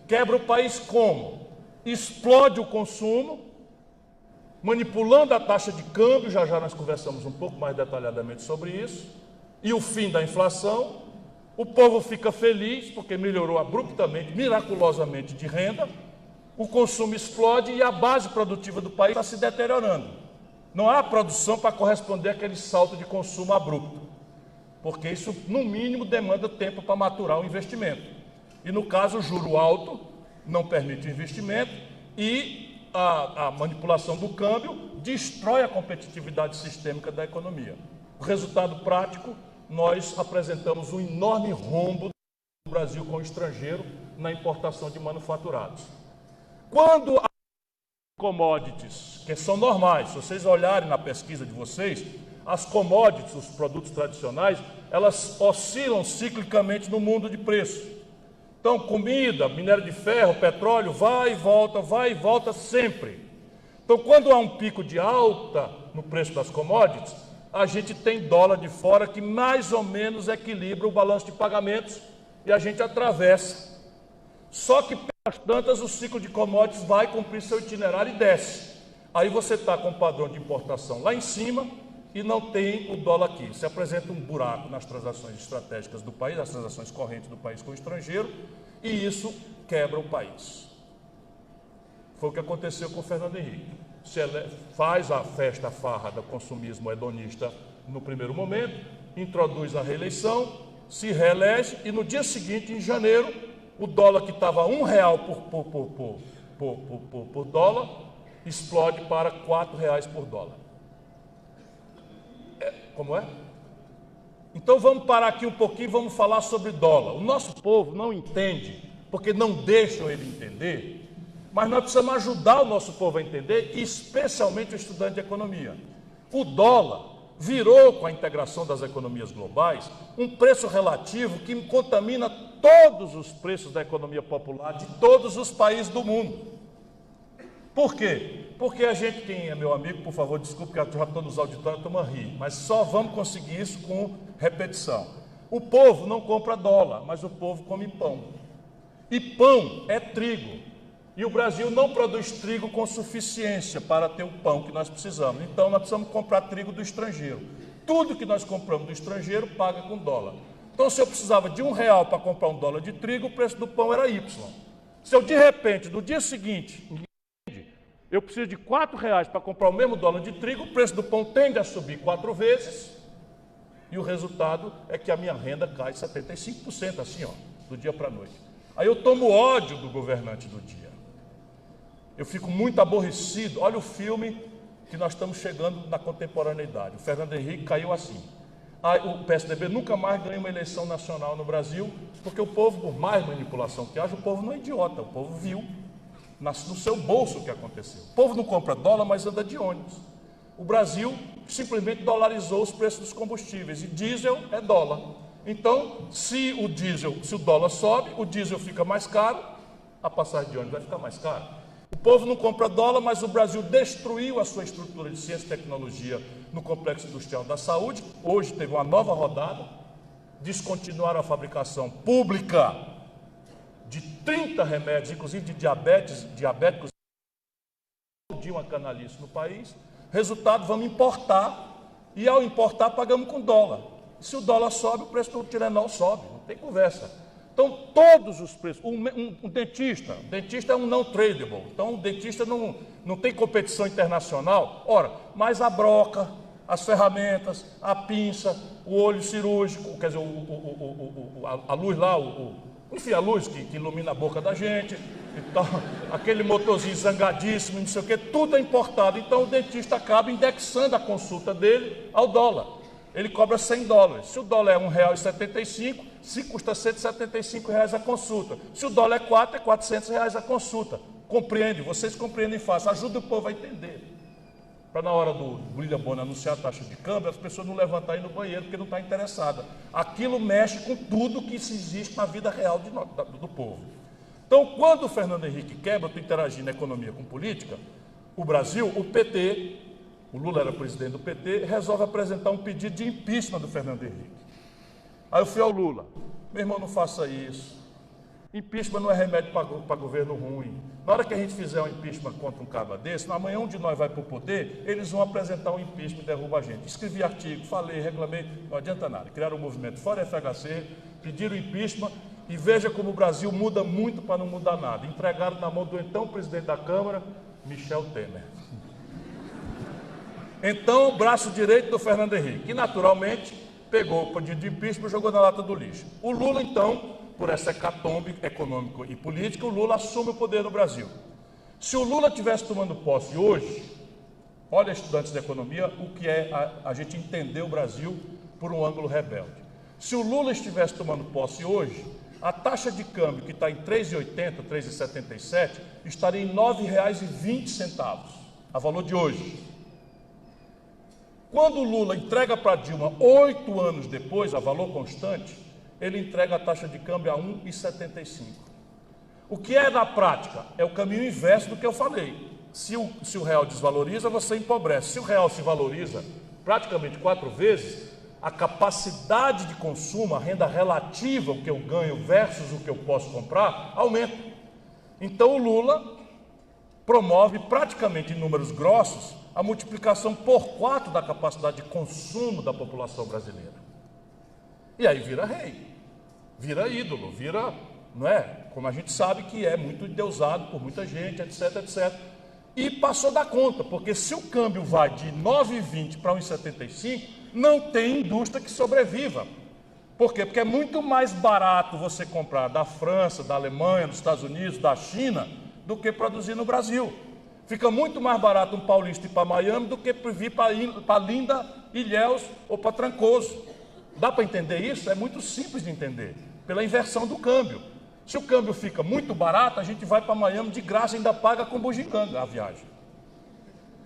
Quebra o país como? Explode o consumo, manipulando a taxa de câmbio, já nós conversamos um pouco mais detalhadamente sobre isso, e o fim da inflação. O povo fica feliz porque melhorou abruptamente, miraculosamente de renda, o consumo explode e a base produtiva do país está se deteriorando. Não há produção para corresponder àquele salto de consumo abrupto, porque isso, no mínimo, demanda tempo para maturar o investimento. E, no caso, o juro alto não permite o investimento e a manipulação do câmbio destrói a competitividade sistêmica da economia. O resultado prático, nós apresentamos um enorme rombo do Brasil com o estrangeiro na importação de manufaturados. Quando as commodities, que são normais, se vocês olharem na pesquisa de vocês, as commodities, os produtos tradicionais, elas oscilam ciclicamente no mundo de preço. Então, comida, minério de ferro, petróleo, vai e volta sempre. Então, quando há um pico de alta no preço das commodities, a gente tem dólar de fora que mais ou menos equilibra o balanço de pagamentos e a gente atravessa. Só que, pelas tantas, o ciclo de commodities vai cumprir seu itinerário e desce. Aí você está com o padrão de importação lá em cima e não tem o dólar aqui. Se apresenta um buraco nas transações estratégicas do país, nas transações correntes do país com o estrangeiro, e isso quebra o país. Foi o que aconteceu com o Fernando Henrique. Faz a festa, a farra do consumismo hedonista no primeiro momento, introduz a reeleição, se reelege e no dia seguinte, em janeiro, o dólar que estava R$1 por dólar explode para R$4 por dólar. Como é? Então vamos parar aqui um pouquinho e vamos falar sobre dólar. O nosso povo não entende, porque não deixam ele entender. Mas nós precisamos ajudar o nosso povo a entender, especialmente o estudante de economia. O dólar virou, com a integração das economias globais, um preço relativo que contamina todos os preços da economia popular de todos os países do mundo. Por quê? Porque a gente, quem é meu amigo, por favor, desculpe que eu já estou nos auditórios, estou a rir, mas só vamos conseguir isso com repetição. O povo não compra dólar, mas o povo come pão. E pão é trigo. E o Brasil não produz trigo com suficiência para ter o pão que nós precisamos. Então, nós precisamos comprar trigo do estrangeiro. Tudo que nós compramos do estrangeiro paga com dólar. Então, se eu precisava de R$1 para comprar $1 de trigo, o preço do pão era Y. Se eu, de repente, no dia seguinte, eu preciso de R$4 para comprar o mesmo dólar de trigo, o preço do pão tende a subir 4 vezes, e o resultado é que a minha renda cai 75%, assim, ó, do dia para a noite. Aí eu tomo ódio do governante do dia. Eu fico muito aborrecido. Olha o filme que nós estamos chegando na contemporaneidade. O Fernando Henrique caiu assim. O PSDB nunca mais ganha uma eleição nacional no Brasil, porque o povo, por mais manipulação que haja, o povo não é idiota, o povo viu no seu bolso o que aconteceu. O povo não compra dólar, mas anda de ônibus. O Brasil simplesmente dolarizou os preços dos combustíveis, e diesel é dólar. Então, se o dólar sobe, o diesel fica mais caro, a passagem de ônibus vai ficar mais cara. O povo não compra dólar, mas o Brasil destruiu a sua estrutura de ciência e tecnologia no Complexo Industrial da Saúde. Hoje teve uma nova rodada, descontinuaram a fabricação pública de 30 remédios, inclusive de diabéticos, de uma canalice no país. Resultado, vamos importar, e ao importar pagamos com dólar. Se o dólar sobe, o preço do Tilenol sobe, não tem conversa. Então, todos os preços, um dentista é um não tradable, então o dentista não tem competição internacional. Ora, mas a broca, as ferramentas, a pinça, o olho cirúrgico, quer dizer, a luz lá, enfim, a luz que ilumina a boca da gente, então, aquele motorzinho zangadíssimo, não sei o que, tudo é importado. Então, o dentista acaba indexando a consulta dele ao dólar. Ele cobra $100. Se o dólar é R$1,75, se custa R$175 a consulta. Se o dólar é 4, é R$400 a consulta. Compreende? Vocês compreendem fácil. Ajuda o povo a entender. Para na hora do William Bonner anunciar a taxa de câmbio, as pessoas não levantarem no banheiro porque não está interessada. Aquilo mexe com tudo que existe na vida real do povo. Então, quando o Fernando Henrique quebra, eu estou interagindo na economia com política, o Brasil, o PT... O Lula era presidente do PT, resolve apresentar um pedido de impeachment do Fernando Henrique. Aí eu fui ao Lula: meu irmão, não faça isso. Impeachment não é remédio para governo ruim. Na hora que a gente fizer um impeachment contra um cara desse, amanhã um de nós vai para o poder, eles vão apresentar um impeachment e derrubar a gente. Escrevi artigo, falei, reclamei, não adianta nada. Criaram um movimento fora FHC, pediram impeachment, e veja como o Brasil muda muito para não mudar nada. Entregaram na mão do então presidente da Câmara, Michel Temer. Então, o braço direito do Fernando Henrique, que naturalmente pegou o pedido de impeachment e jogou na lata do lixo. O Lula, então, por essa hecatombe econômica e política, o Lula assume o poder no Brasil. Se o Lula estivesse tomando posse hoje, olha, estudantes de economia, o que é a gente entender o Brasil por um ângulo rebelde. Se o Lula estivesse tomando posse hoje, a taxa de câmbio, que está em 3,80, 3,77, estaria em R$ 9,20, a valor de hoje. Quando o Lula entrega para Dilma, 8 anos depois, a valor constante, ele entrega a taxa de câmbio a 1,75. O que é na prática? É o caminho inverso do que eu falei. Se o real desvaloriza, você empobrece. Se o real se valoriza praticamente 4 vezes, a capacidade de consumo, a renda relativa, o que eu ganho versus o que eu posso comprar, aumenta. Então o Lula promove praticamente em números grossos a multiplicação por 4 da capacidade de consumo da população brasileira. E aí vira rei, vira ídolo, vira, não é? Como a gente sabe que é muito endeusado por muita gente, etc, etc. E passou da conta, porque se o câmbio vai de 9,20 para 1,75, não tem indústria que sobreviva. Por quê? Porque é muito mais barato você comprar da França, da Alemanha, dos Estados Unidos, da China, do que produzir no Brasil. Fica muito mais barato um paulista ir para Miami do que vir para Linda, Ilhéus ou para Trancoso. Dá para entender isso? É muito simples de entender, pela inversão do câmbio. Se o câmbio fica muito barato, a gente vai para Miami de graça e ainda paga com bugiganga a viagem.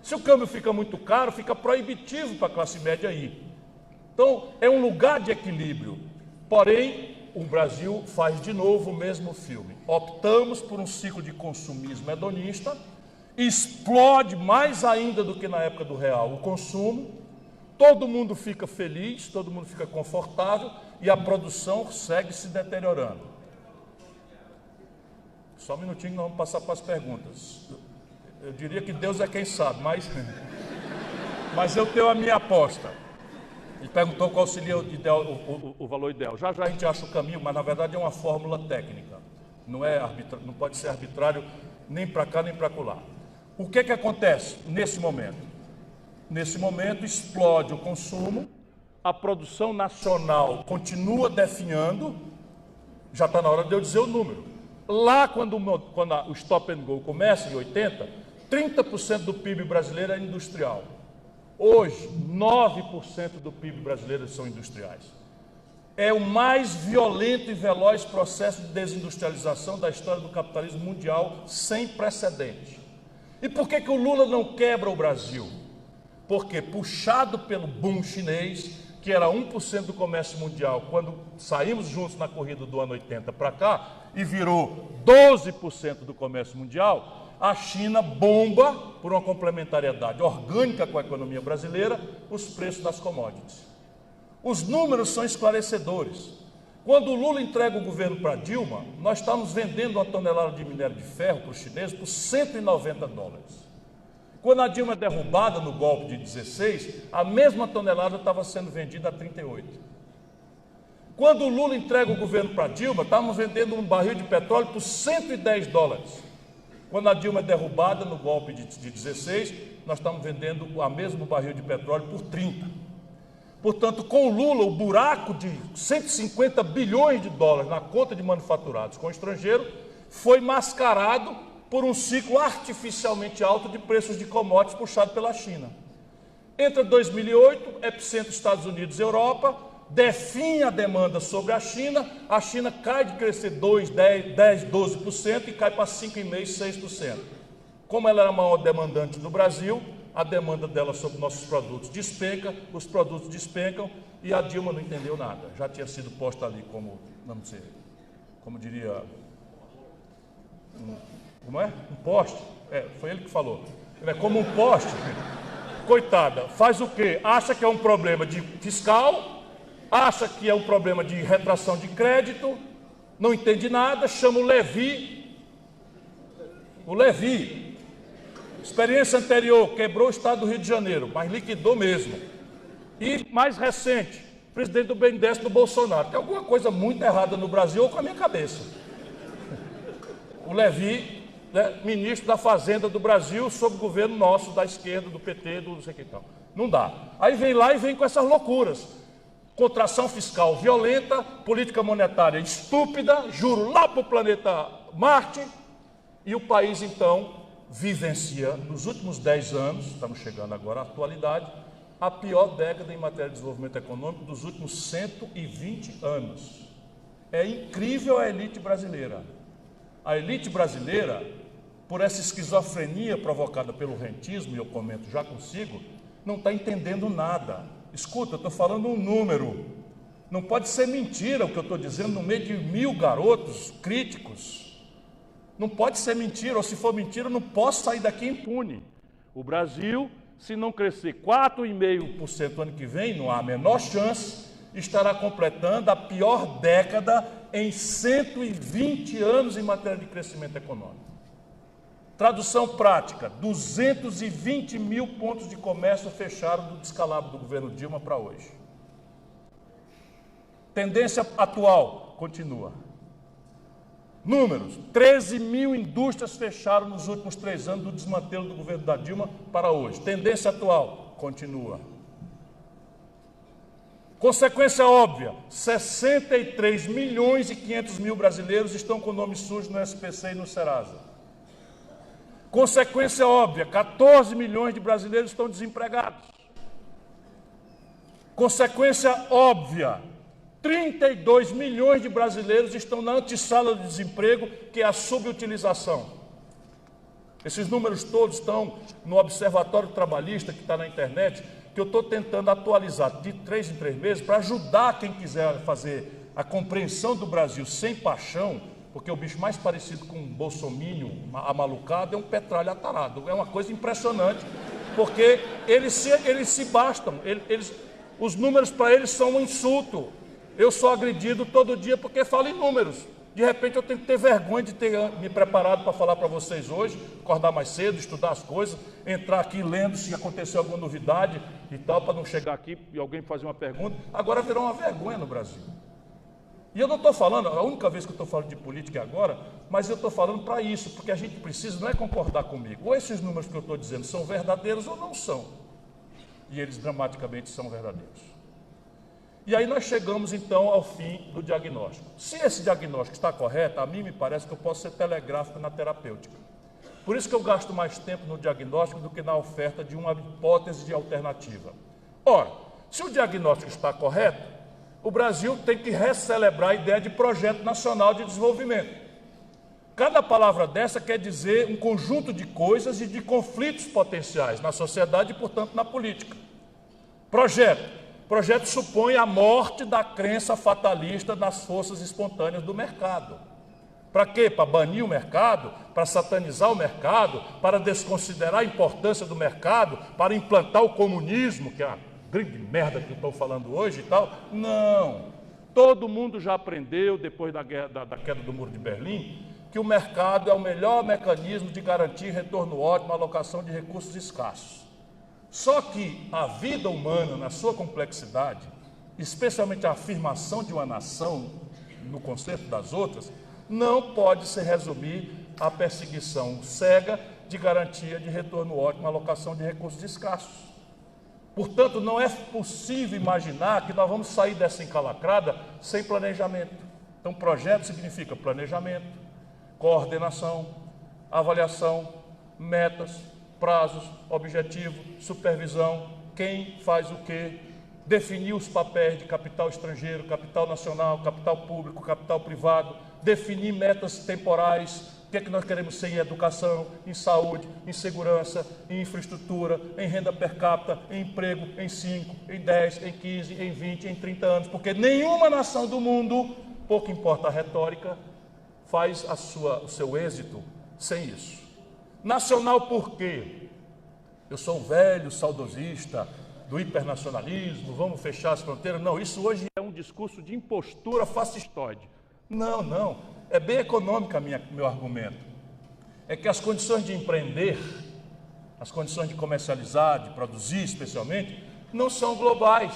Se o câmbio fica muito caro, fica proibitivo para a classe média ir. Então, é um lugar de equilíbrio. Porém, o Brasil faz de novo o mesmo filme. Optamos por um ciclo de consumismo hedonista explode mais ainda do que na época do real o consumo, todo mundo fica feliz, todo mundo fica confortável e a produção segue se deteriorando. Só um minutinho que nós vamos passar para as perguntas. Eu diria que Deus é quem sabe, mas eu tenho a minha aposta. Ele perguntou qual seria o valor ideal. Já já a gente acha o caminho, mas na verdade é uma fórmula técnica. Não pode ser arbitrário nem para cá nem para lá. O que acontece nesse momento? Nesse momento explode o consumo, a produção nacional continua definhando, já está na hora de eu dizer o número. Lá quando o stop and go começa, em 80, 30% do PIB brasileiro é industrial. Hoje, 9% do PIB brasileiro são industriais. É o mais violento e veloz processo de desindustrialização da história do capitalismo mundial, sem precedente. E por que o Lula não quebra o Brasil? Porque, puxado pelo boom chinês, que era 1% do comércio mundial, quando saímos juntos na corrida do ano 80 para cá, e virou 12% do comércio mundial, a China bomba, por uma complementariedade orgânica com a economia brasileira, os preços das commodities. Os números são esclarecedores. Quando o Lula entrega o governo para Dilma, nós estamos vendendo uma tonelada de minério de ferro para os chineses por $190. Quando a Dilma é derrubada no golpe de 16, a mesma tonelada estava sendo vendida a 38. Quando o Lula entrega o governo para Dilma, estávamos vendendo um barril de petróleo por $110. Quando a Dilma é derrubada no golpe de 16, nós estamos vendendo o mesmo barril de petróleo por 30. Portanto, com o Lula, o buraco de 150 bilhões de dólares na conta de manufaturados com o estrangeiro foi mascarado por um ciclo artificialmente alto de preços de commodities puxado pela China. Entra 2008, epicentro Estados Unidos e Europa, define a demanda sobre a China cai de crescer 2, 10, 12% e cai para 5,5%, 6%. Como ela era a maior demandante do Brasil, a demanda dela sobre nossos produtos despenca, os produtos despencam e a Dilma não entendeu nada. Já tinha sido posta ali como, não sei, como diria, como é? Um poste. Foi ele que falou. É como um poste. Coitada, faz o quê? Acha que é um problema de fiscal, acha que é um problema de retração de crédito, não entende nada, chama o Levi, experiência anterior, quebrou o estado do Rio de Janeiro, mas liquidou mesmo. E mais recente, presidente do BNDES do Bolsonaro. Tem alguma coisa muito errada no Brasil ou com a minha cabeça. O Levi, né, ministro da Fazenda do Brasil, sob o governo nosso, da esquerda, do PT, do não sei o que tal. Não dá. Aí vem lá e vem com essas loucuras. Contração fiscal violenta, política monetária estúpida, juro lá para o planeta Marte, e o país, então, vivencia, nos últimos 10 anos, estamos chegando agora à atualidade, a pior década em matéria de desenvolvimento econômico dos últimos 120 anos. É incrível a elite brasileira. A elite brasileira, por essa esquizofrenia provocada pelo rentismo, e eu comento já consigo, não está entendendo nada. Escuta, eu estou falando um número. Não pode ser mentira o que eu estou dizendo no meio de 1000 garotos críticos. Não pode ser mentira, ou se for mentira, eu não posso sair daqui impune. O Brasil, se não crescer 4,5% ano que vem, não há a menor chance, estará completando a pior década em 120 anos em matéria de crescimento econômico. Tradução prática, 220 mil pontos de comércio fecharam do descalabro do governo Dilma para hoje. Tendência atual, continua. Números, 13 mil indústrias fecharam nos últimos 3 anos do desmantelo do governo da Dilma para hoje. Tendência atual, continua. Consequência óbvia, 63 milhões e 500 mil brasileiros estão com nome sujo no SPC e no Serasa. Consequência óbvia, 14 milhões de brasileiros estão desempregados. Consequência óbvia, 32 milhões de brasileiros estão na antessala de desemprego, que é a subutilização. Esses números todos estão no Observatório Trabalhista, que está na internet, que eu estou tentando atualizar de 3 em 3 meses, para ajudar quem quiser fazer a compreensão do Brasil sem paixão, porque o bicho mais parecido com um bolsominion amalucado é um petralha atarado. É uma coisa impressionante, porque eles se bastam, os números para eles são um insulto. Eu sou agredido todo dia porque falo em números. De repente eu tenho que ter vergonha de ter me preparado para falar para vocês hoje, acordar mais cedo, estudar as coisas, entrar aqui lendo se aconteceu alguma novidade e tal, para não chegar aqui e alguém fazer uma pergunta. Agora virou uma vergonha no Brasil. E eu não estou falando, a única vez que eu estou falando de política é agora, mas eu estou falando para isso, porque a gente precisa, não é concordar comigo, ou esses números que eu estou dizendo são verdadeiros ou não são. E eles dramaticamente são verdadeiros. E aí nós chegamos então ao fim do diagnóstico. Se esse diagnóstico está correto, a mim me parece que eu posso ser telegráfico na terapêutica. Por isso que eu gasto mais tempo no diagnóstico do que na oferta de uma hipótese de alternativa. Ora, se o diagnóstico está correto, o Brasil tem que recelebrar a ideia de projeto nacional de desenvolvimento. Cada palavra dessa quer dizer um conjunto de coisas e de conflitos potenciais na sociedade e, portanto, na política. Projeto. Projeto supõe a morte da crença fatalista nas forças espontâneas do mercado. Para quê? Para banir o mercado, para satanizar o mercado, para desconsiderar a importância do mercado, para implantar o comunismo, que é a grande merda que eu estou falando hoje e tal. Não. Todo mundo já aprendeu, depois da queda do Muro de Berlim, que o mercado é o melhor mecanismo de garantir retorno ótimo à alocação de recursos escassos. Só que a vida humana, na sua complexidade, especialmente a afirmação de uma nação no conceito das outras, não pode se resumir à perseguição cega de garantia de retorno ótimo à alocação de recursos escassos. Portanto, não é possível imaginar que nós vamos sair dessa encalacrada sem planejamento. Então, projeto significa planejamento, coordenação, avaliação, metas, prazos, objetivo, supervisão, quem faz o quê, definir os papéis de capital estrangeiro, capital nacional, capital público, capital privado, definir metas temporais, o que é que nós queremos ser em educação, em saúde, em segurança, em infraestrutura, em renda per capita, em emprego, em 5, em 10, em 15, em 20, em 30 anos, porque nenhuma nação do mundo, pouco importa a retórica, faz o seu êxito sem isso. Nacional por quê? Eu sou um velho saudosista do hipernacionalismo, vamos fechar as fronteiras. Não, isso hoje é um discurso de impostura fascistoide. Não, é bem econômica meu argumento. É que as condições de empreender, as condições de comercializar, de produzir especialmente, não são globais.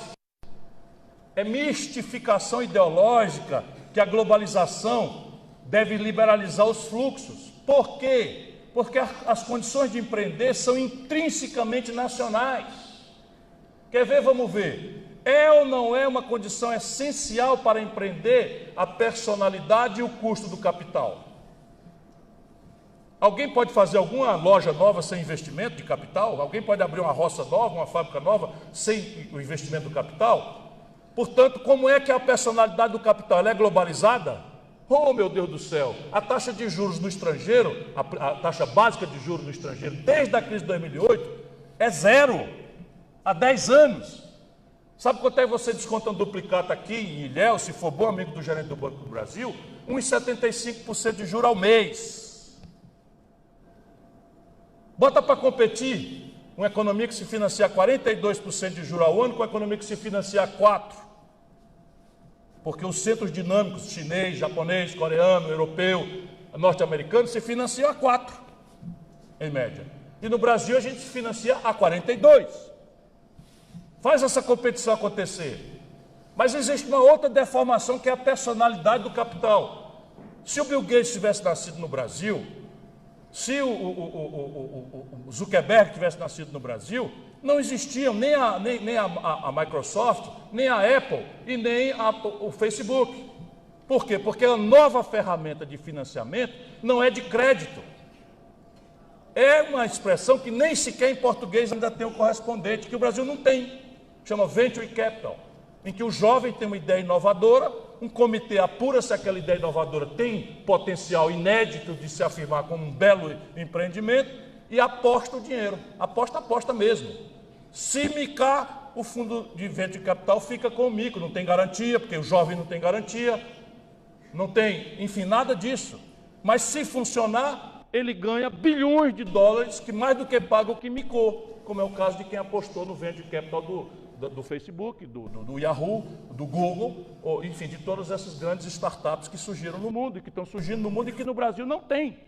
É mistificação ideológica que a globalização deve liberalizar os fluxos. Por quê? Porque as condições de empreender são intrinsecamente nacionais. Quer ver? Vamos ver. É ou não é uma condição essencial para empreender a personalidade e o custo do capital? Alguém pode fazer alguma loja nova sem investimento de capital? Alguém pode abrir uma roça nova, uma fábrica nova, sem o investimento do capital? Portanto, como é que a personalidade do capital ela é globalizada? Oh, meu Deus do céu, a taxa de juros no estrangeiro, a taxa básica de juros no estrangeiro, desde a crise de 2008, é zero, há 10 anos. Sabe quanto é que você desconta um duplicata aqui em Ilhéus, se for bom amigo do gerente do Banco do Brasil? 1,75% de juros ao mês. Bota para competir uma economia que se financia a 42% de juros ao ano com uma economia que se financia a 4%. Porque os centros dinâmicos, chinês, japonês, coreano, europeu, norte-americano, se financiam a 4%, em média. E no Brasil a gente se financia a 42%. Faz essa competição acontecer. Mas existe uma outra deformação que é a personalidade do capital. Se o Bill Gates tivesse nascido no Brasil, se o Zuckerberg tivesse nascido no Brasil, não existiam nem a Microsoft, nem a Apple e nem o Facebook. Por quê? Porque a nova ferramenta de financiamento não é de crédito. É uma expressão que nem sequer em português ainda tem o correspondente, que o Brasil não tem. Chama Venture Capital, em que o jovem tem uma ideia inovadora, um comitê apura se aquela ideia inovadora tem potencial inédito de se afirmar como um belo empreendimento e aposta o dinheiro. Aposta mesmo. Se micar, o fundo de venture capital fica com o micro, não tem garantia, porque o jovem não tem garantia. não tem, enfim, nada disso. Mas se funcionar, ele ganha bilhões de dólares, que mais do que paga o que micou, como é o caso de quem apostou no venture capital do Facebook, do Yahoo, do Google, ou, enfim, de todas essas grandes startups que surgiram no mundo, e que estão surgindo no mundo e que no Brasil não tem.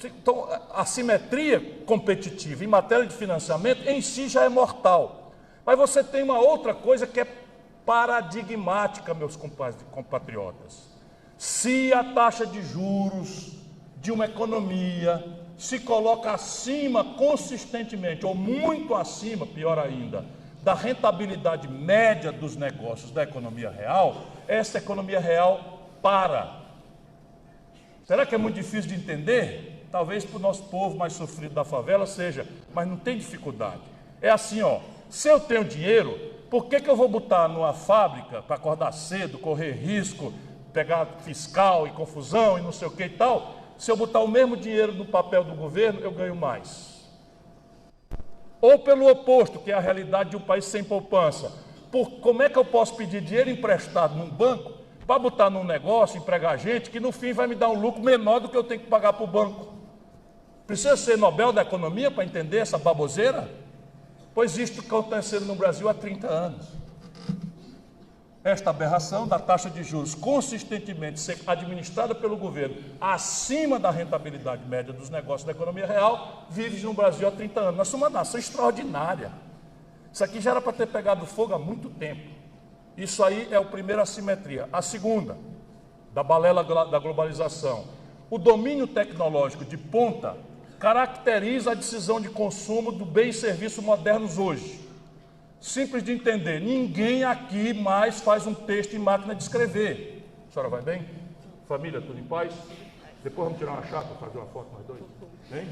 Então, a assimetria competitiva em matéria de financiamento em si já é mortal. Mas você tem uma outra coisa que é paradigmática, meus compatriotas. Se a taxa de juros de uma economia se coloca acima consistentemente, ou muito acima, pior ainda, da rentabilidade média dos negócios da economia real, essa economia real para. Será que é muito difícil de entender? Talvez para o nosso povo mais sofrido da favela seja, mas não tem dificuldade. É assim, ó, se eu tenho dinheiro, por que eu vou botar numa fábrica para acordar cedo, correr risco, pegar fiscal e confusão e não sei o que e tal? Se eu botar o mesmo dinheiro no papel do governo, eu ganho mais. Ou pelo oposto, que é a realidade de um país sem poupança. Como é que eu posso pedir dinheiro emprestado num banco para botar num negócio, empregar gente, que no fim vai me dar um lucro menor do que eu tenho que pagar para o banco? Precisa ser Nobel da Economia para entender essa baboseira? Pois isto acontecendo no Brasil há 30 anos. Esta aberração da taxa de juros consistentemente ser administrada pelo governo acima da rentabilidade média dos negócios da economia real, vive no Brasil há 30 anos. Nós somos uma nação extraordinária. Isso aqui já era para ter pegado fogo há muito tempo. Isso aí é a primeira assimetria. A segunda, da balela da globalização. O domínio tecnológico de ponta caracteriza a decisão de consumo do bem e serviço modernos hoje. Simples de entender, ninguém aqui mais faz um texto em máquina de escrever. A senhora vai bem? Família, tudo em paz? Depois vamos tirar uma chapa, fazer uma foto nós dois? Hein?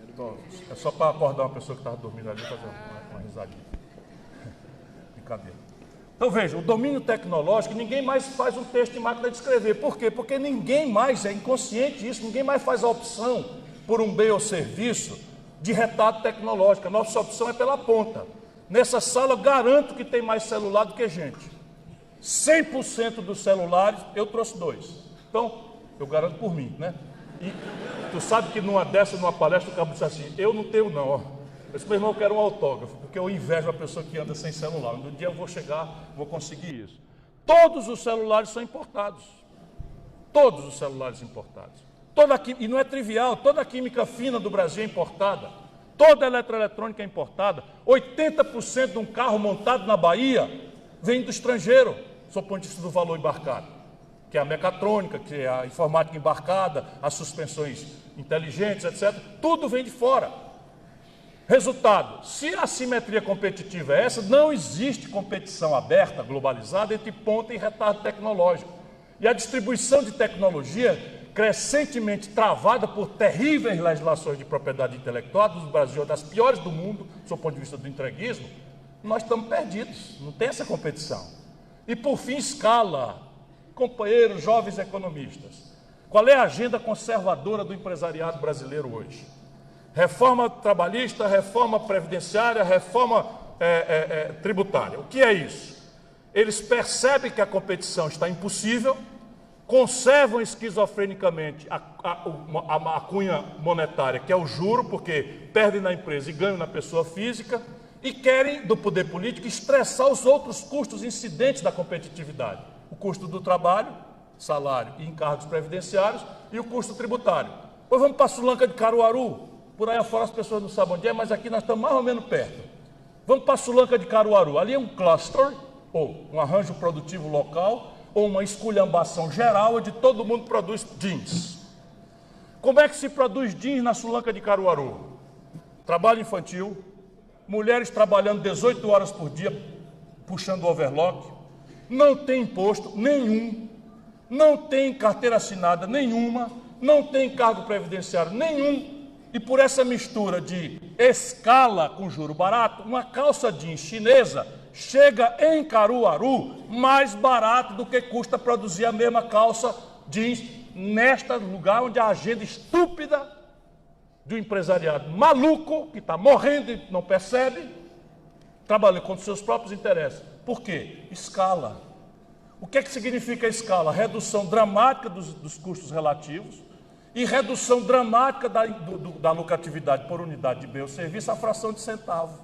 Então, é só para acordar uma pessoa que estava dormindo ali, fazer uma risadinha. Brincadeira. Então veja, o domínio tecnológico, ninguém mais faz um texto em máquina de escrever. Por quê? Porque ninguém mais, é inconsciente isso, ninguém mais faz a opção por um bem ou serviço de retardo tecnológico. A nossa opção é pela ponta. Nessa sala, eu garanto que tem mais celular do que gente. 100% dos celulares, eu trouxe 2. Então, eu garanto por mim, né? E tu sabe que numa palestra, o cabo disse assim, eu não tenho não, ó. Eu disse, meu irmão, eu quero um autógrafo, porque eu invejo a pessoa que anda sem celular. No dia eu vou chegar, vou conseguir isso. Todos os celulares são importados. Todos os celulares importados. E não é trivial, toda a química fina do Brasil é importada, toda a eletroeletrônica é importada, 80% de um carro montado na Bahia vem do estrangeiro, sob o ponto de vista do valor embarcado, que é a mecatrônica, que é a informática embarcada, as suspensões inteligentes, etc. Tudo vem de fora. Resultado, se a assimetria competitiva é essa, não existe competição aberta, globalizada, entre ponta e retardo tecnológico. E a distribuição de tecnologia crescentemente travada por terríveis legislações de propriedade intelectual do Brasil, das piores do mundo, do ponto de vista do entreguismo, nós estamos perdidos, não tem essa competição. E por fim, escala, companheiros, jovens economistas, qual é a agenda conservadora do empresariado brasileiro hoje? Reforma trabalhista, reforma previdenciária, reforma tributária. O que é isso? Eles percebem que a competição está impossível, conservam esquizofrenicamente a cunha monetária, que é o juro, porque perdem na empresa e ganham na pessoa física, e querem, do poder político, estressar os outros custos incidentes da competitividade. O custo do trabalho, salário e encargos previdenciários, e o custo tributário. Pois vamos para a Sulanca de Caruaru. Por aí afora as pessoas não sabem onde é, mas aqui nós estamos mais ou menos perto. Vamos para a Sulanca de Caruaru. Ali é um cluster, ou um arranjo produtivo local, ou uma esculhambação geral, onde todo mundo produz jeans. Como é que se produz jeans na Sulanca de Caruaru? Trabalho infantil, mulheres trabalhando 18 horas por dia, puxando overlock, não tem imposto nenhum, não tem carteira assinada nenhuma, não tem cargo previdenciário nenhum, e por essa mistura de escala com juro barato, uma calça jeans chinesa chega em Caruaru mais barato do que custa produzir a mesma calça jeans neste lugar onde a agenda estúpida do empresariado maluco, que está morrendo e não percebe, trabalha contra seus próprios interesses. Por quê? Escala. O que é que significa a escala? Redução dramática dos custos relativos e redução dramática da lucratividade por unidade de bem ou serviço, a fração de centavo.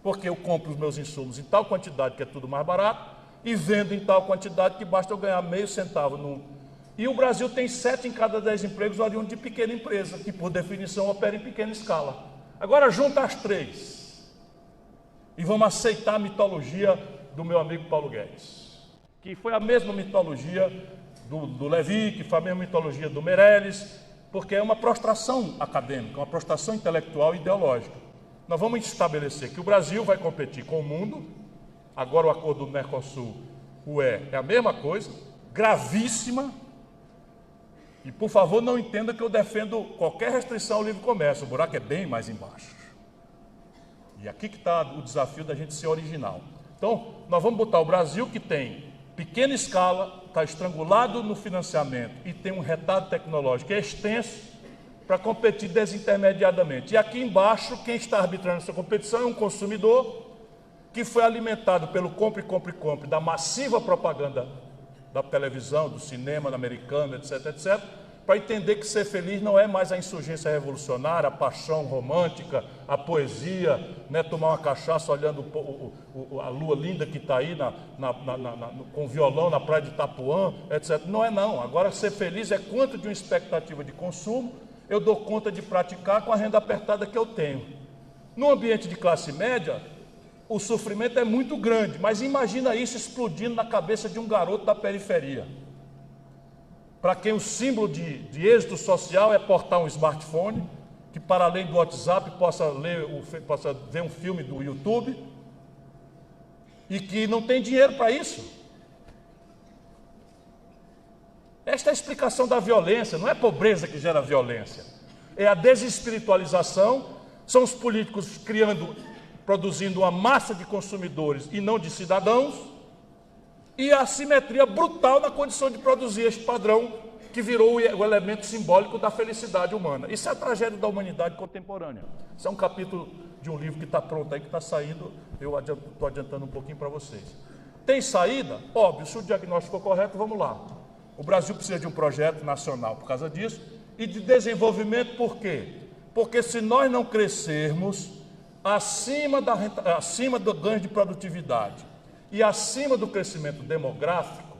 Porque eu compro os meus insumos em tal quantidade, que é tudo mais barato, e vendo em tal quantidade que basta eu ganhar meio centavo. E o Brasil tem 7 em cada 10 empregos oriundos de pequena empresa, que por definição opera em pequena escala. Agora junta as 3 e vamos aceitar a mitologia do meu amigo Paulo Guedes, que foi a mesma mitologia do Levi, que foi a mesma mitologia do Meirelles, porque é uma prostração acadêmica, uma prostração intelectual e ideológica. Nós vamos estabelecer que o Brasil vai competir com o mundo. Agora o acordo do Mercosul, é a mesma coisa, gravíssima. E, por favor, não entenda que eu defendo qualquer restrição ao livre comércio. O buraco é bem mais embaixo. E aqui que está o desafio da gente ser original. Então, nós vamos botar o Brasil, que tem pequena escala, está estrangulado no financiamento e tem um retardo tecnológico extenso para competir desintermediadamente. E aqui embaixo, quem está arbitrando essa competição é um consumidor que foi alimentado pelo compre, compre, compre da massiva propaganda da televisão, do cinema, do americano, etc., etc., para entender que ser feliz não é mais a insurgência revolucionária, a paixão romântica, a poesia, né, tomar uma cachaça olhando a lua linda que está aí com violão na praia de Itapuã, etc. Não é não. Agora ser feliz é quanto de uma expectativa de consumo eu dou conta de praticar com a renda apertada que eu tenho. No ambiente de classe média, o sofrimento é muito grande, mas imagina isso explodindo na cabeça de um garoto da periferia, para quem o símbolo de êxito social é portar um smartphone, que para além do WhatsApp possa ver um filme do YouTube, e que não tem dinheiro para isso. Esta é a explicação da violência, não é pobreza que gera violência, é a desespiritualização, são os políticos produzindo uma massa de consumidores e não de cidadãos, e a assimetria brutal na condição de produzir este padrão que virou o elemento simbólico da felicidade humana. Isso é a tragédia da humanidade contemporânea. Isso é um capítulo de um livro que está pronto aí, que está saindo, eu estou adiantando um pouquinho para vocês. Tem saída? Óbvio, se o diagnóstico for correto, vamos lá. O Brasil precisa de um projeto nacional por causa disso, e de desenvolvimento por quê? Porque se nós não crescermos acima do ganho de produtividade e acima do crescimento demográfico,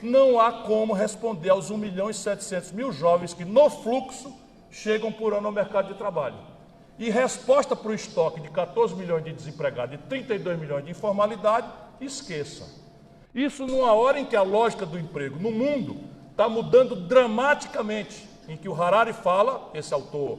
não há como responder aos 1.700.000 jovens que no fluxo chegam por ano ao mercado de trabalho. E resposta para o estoque de 14 milhões de desempregados e 32 milhões de informalidade, esqueça. Isso numa hora em que a lógica do emprego no mundo está mudando dramaticamente, em que o Harari fala, esse autor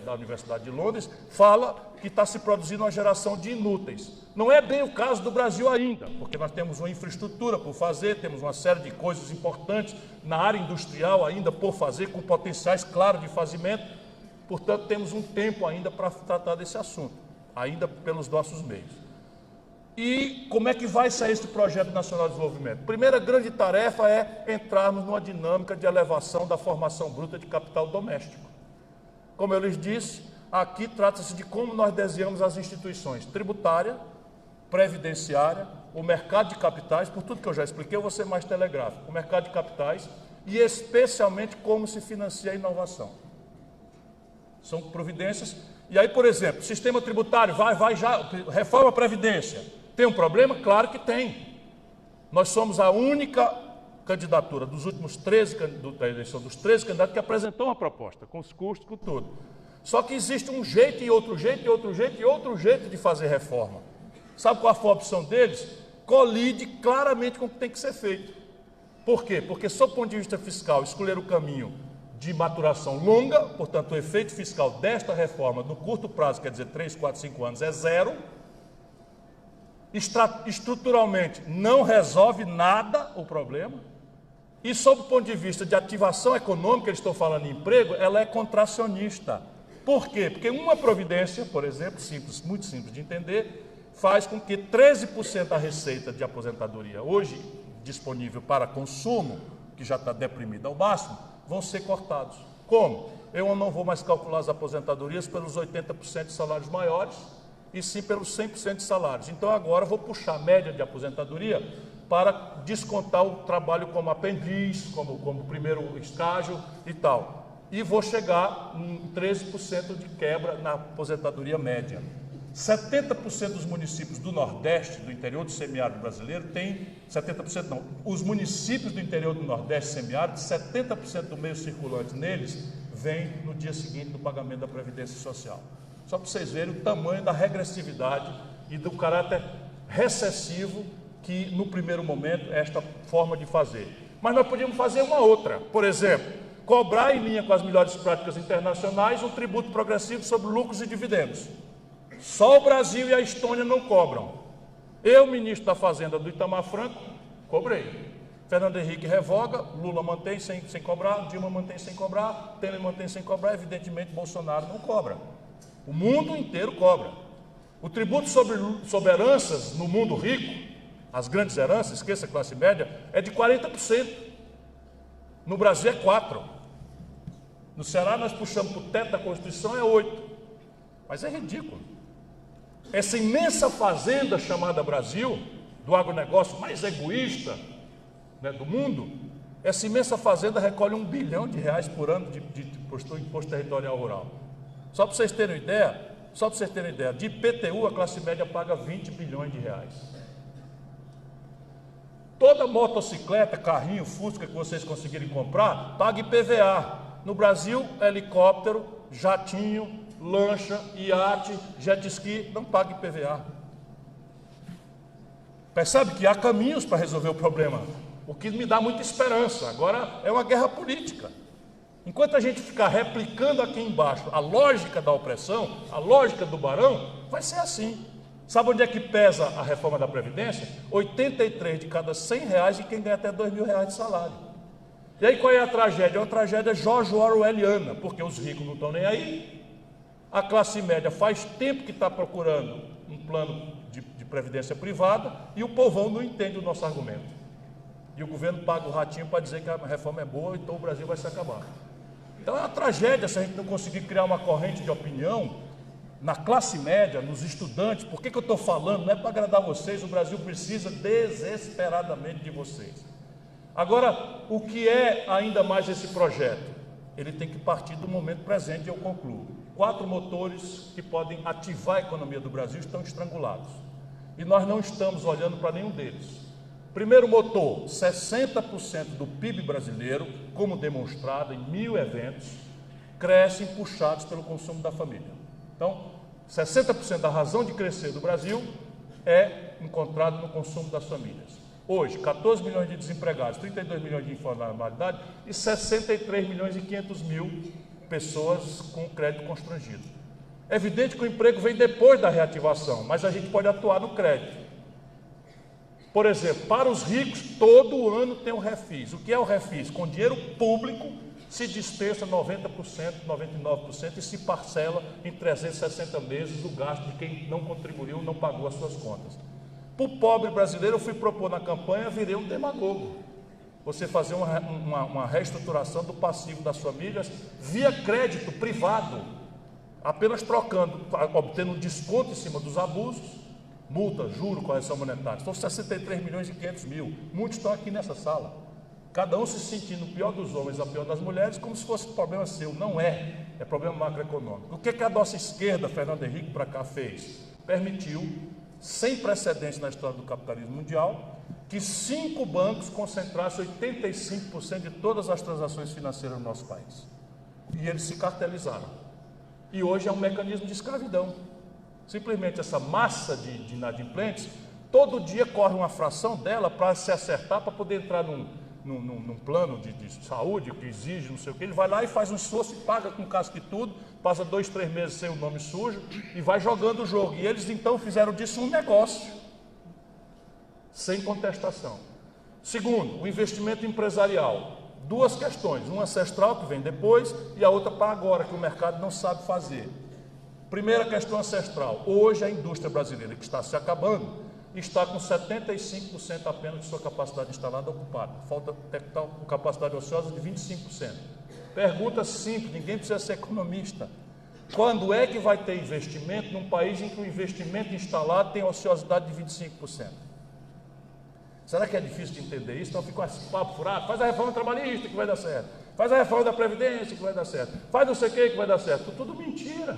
da Universidade de Londres, fala que está se produzindo uma geração de inúteis. Não é bem o caso do Brasil ainda, porque nós temos uma infraestrutura por fazer, temos uma série de coisas importantes na área industrial ainda por fazer, com potenciais claros de fazimento, portanto temos um tempo ainda para tratar desse assunto, ainda pelos nossos meios. E como é que vai sair esse Projeto Nacional de Desenvolvimento? Primeira grande tarefa é entrarmos numa dinâmica de elevação da formação bruta de capital doméstico. Como eu lhes disse, aqui trata-se de como nós desenhamos as instituições tributária, previdenciária, o mercado de capitais, por tudo que eu já expliquei, eu vou ser mais telegráfico, o mercado de capitais e especialmente como se financia a inovação. São providências. E aí, por exemplo, sistema tributário, vai já, reforma a Previdência. Tem um problema? Claro que tem. Nós somos a única candidatura dos últimos 13, da eleição dos 13 candidatos que apresentou uma proposta, com os custos, com tudo. Só que existe um jeito e outro jeito e outro jeito e outro jeito de fazer reforma. Sabe qual foi a opção deles? Colide claramente com o que tem que ser feito. Por quê? Porque, sob o ponto de vista fiscal, escolher o caminho de maturação longa, portanto, o efeito fiscal desta reforma no curto prazo, quer dizer, 3, 4, 5 anos, é zero. Estruturalmente, não resolve nada o problema. E, sob o ponto de vista de ativação econômica, eles estão falando em emprego, ela é contracionista. Por quê? Porque uma providência, por exemplo, simples, muito simples de entender, faz com que 13% da receita de aposentadoria, hoje disponível para consumo, que já está deprimida ao máximo, vão ser cortados. Como? Eu não vou mais calcular as aposentadorias pelos 80% de salários maiores, e sim pelos 100% de salários. Então agora eu vou puxar a média de aposentadoria para descontar o trabalho como aprendiz, como primeiro estágio e tal. E vou chegar em 13% de quebra na aposentadoria média. 70% dos municípios do Nordeste, do interior do semiárido brasileiro, tem 70% não. Os municípios do interior do Nordeste semiárido, 70% do meio circulante neles vem no dia seguinte do pagamento da Previdência Social. Só para vocês verem o tamanho da regressividade e do caráter recessivo que, no primeiro momento, é esta forma de fazer. Mas nós podíamos fazer uma outra. Por exemplo, cobrar em linha com as melhores práticas internacionais um tributo progressivo sobre lucros e dividendos. Só o Brasil e a Estônia não cobram. Eu, ministro da Fazenda do Itamar Franco, cobrei. Fernando Henrique revoga, Lula mantém sem cobrar, Dilma mantém sem cobrar, Temer mantém sem cobrar, evidentemente Bolsonaro não cobra. O mundo inteiro cobra. O tributo sobre heranças no mundo rico, as grandes heranças, esqueça a classe média, é de 40%. No Brasil é 4%. No Ceará nós puxamos para o teto da Constituição, é 8%. Mas é ridículo. Essa imensa fazenda chamada Brasil, do agronegócio mais egoísta, né, do mundo, essa imensa fazenda recolhe R$1 bilhão por ano de imposto territorial rural. Só para vocês terem ideia, de IPTU a classe média paga R$20 bilhões. Toda motocicleta, carrinho, Fusca que vocês conseguirem comprar, paga IPVA. No Brasil, helicóptero, jatinho, lancha, iate, jet ski, não paga IPVA. Percebe que há caminhos para resolver o problema, o que me dá muita esperança. Agora é uma guerra política. Enquanto a gente ficar replicando aqui embaixo a lógica da opressão, a lógica do barão, vai ser assim. Sabe onde é que pesa a reforma da Previdência? 83 de cada R$100 de quem ganha até R$2.000 de salário. E aí qual é a tragédia? É uma tragédia George Orwelliana, porque os ricos não estão nem aí. A classe média faz tempo que está procurando um plano de previdência privada e o povão não entende o nosso argumento. E o governo paga o ratinho para dizer que a reforma é boa, então o Brasil vai se acabar. Então é uma tragédia se a gente não conseguir criar uma corrente de opinião na classe média, nos estudantes. Por que eu estou falando? Não é para agradar vocês, o Brasil precisa desesperadamente de vocês. Agora, o que é ainda mais esse projeto? Ele tem que partir do momento presente e eu concluo. 4 motores que podem ativar a economia do Brasil estão estrangulados. E nós não estamos olhando para nenhum deles. Primeiro motor, 60% do PIB brasileiro, como demonstrado em 1000 eventos, crescem puxados pelo consumo da família. Então, 60% da razão de crescer do Brasil é encontrado no consumo das famílias. Hoje, 14 milhões de desempregados, 32 milhões de informalidade e 63 milhões e 500 mil pessoas com crédito constrangido. É evidente que o emprego vem depois da reativação, mas a gente pode atuar no crédito. Por exemplo, para os ricos, todo ano tem um refis. O que é o refis? Com dinheiro público, se dispensa 90%, 99% e se parcela em 360 meses o gasto de quem não contribuiu, não pagou as suas contas. Para o pobre brasileiro, eu fui propor na campanha, virei um demagogo. Você fazer uma reestruturação do passivo das famílias via crédito privado, apenas trocando, obtendo um desconto em cima dos abusos, multa, juro, correção monetária. São 63 milhões e 500 mil. Muitos estão aqui nessa sala. Cada um se sentindo o pior dos homens, a pior das mulheres, como se fosse problema seu. Não é. É problema macroeconômico. O que a nossa esquerda, Fernando Henrique, para cá fez? Permitiu, sem precedentes na história do capitalismo mundial, que 5 bancos concentrassem 85% de todas as transações financeiras no nosso país. E eles se cartelizaram. E hoje é um mecanismo de escravidão. Simplesmente essa massa de inadimplentes, todo dia corre uma fração dela para se acertar, para poder entrar num plano de saúde que exige não sei o que. Ele vai lá e faz um esforço e paga com casca e tudo, passa 2, 3 meses sem o nome sujo e vai jogando o jogo. E eles então fizeram disso um negócio, sem contestação. Segundo, o investimento empresarial. 2 questões, uma ancestral que vem depois e a outra para agora, que o mercado não sabe fazer. Primeira questão ancestral. Hoje a indústria brasileira, que está se acabando, está com 75% apenas de sua capacidade instalada ocupada. Falta capacidade ociosa de 25%. Pergunta simples, ninguém precisa ser economista. Quando é que vai ter investimento num país em que o investimento instalado tem ociosidade de 25%? Será que é difícil de entender isso? Então fica esse papo furado, faz a reforma trabalhista que vai dar certo, faz a reforma da Previdência que vai dar certo, faz não sei o que vai dar certo. Tudo mentira.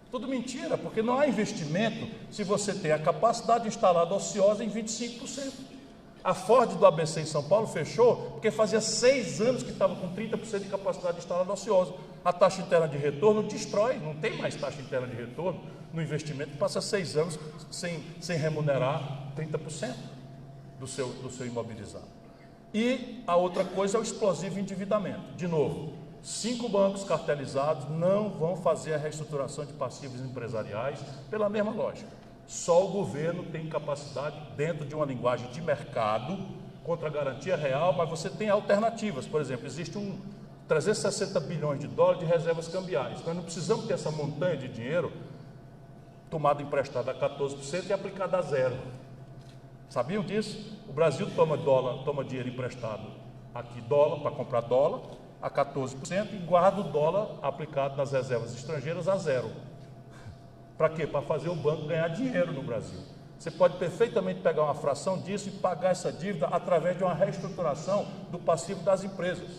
Tudo mentira, porque não há investimento se você tem a capacidade instalada ociosa em 25%. A Ford do ABC em São Paulo fechou porque fazia 6 anos que estava com 30% de capacidade instalada ociosa. A taxa interna de retorno destrói, não tem mais taxa interna de retorno no investimento, passa 6 anos sem remunerar 30% do seu imobilizado. E a outra coisa é o explosivo endividamento. De novo, 5 bancos cartelizados não vão fazer a reestruturação de passivos empresariais pela mesma lógica. Só o governo tem capacidade, dentro de uma linguagem de mercado, contra a garantia real, mas você tem alternativas. Por exemplo, existe 360 bilhões de dólares de reservas cambiais. Nós não precisamos ter essa montanha de dinheiro tomada emprestada a 14% e aplicada a zero. Sabiam disso? O Brasil toma dinheiro emprestado aqui, dólar, para comprar dólar, a 14% e guarda o dólar aplicado nas reservas estrangeiras a zero. Para quê? Para fazer o banco ganhar dinheiro no Brasil. Você pode perfeitamente pegar uma fração disso e pagar essa dívida através de uma reestruturação do passivo das empresas,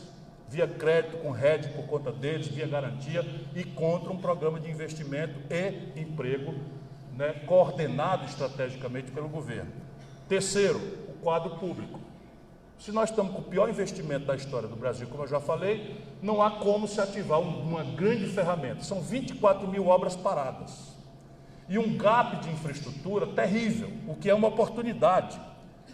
via crédito, com hedge por conta deles, via garantia e contra um programa de investimento e emprego, né, coordenado estrategicamente pelo governo. Terceiro, o quadro público. Se nós estamos com o pior investimento da história do Brasil, como eu já falei, não há como se ativar uma grande ferramenta. São 24 mil obras paradas. E um gap de infraestrutura terrível, o que é uma oportunidade.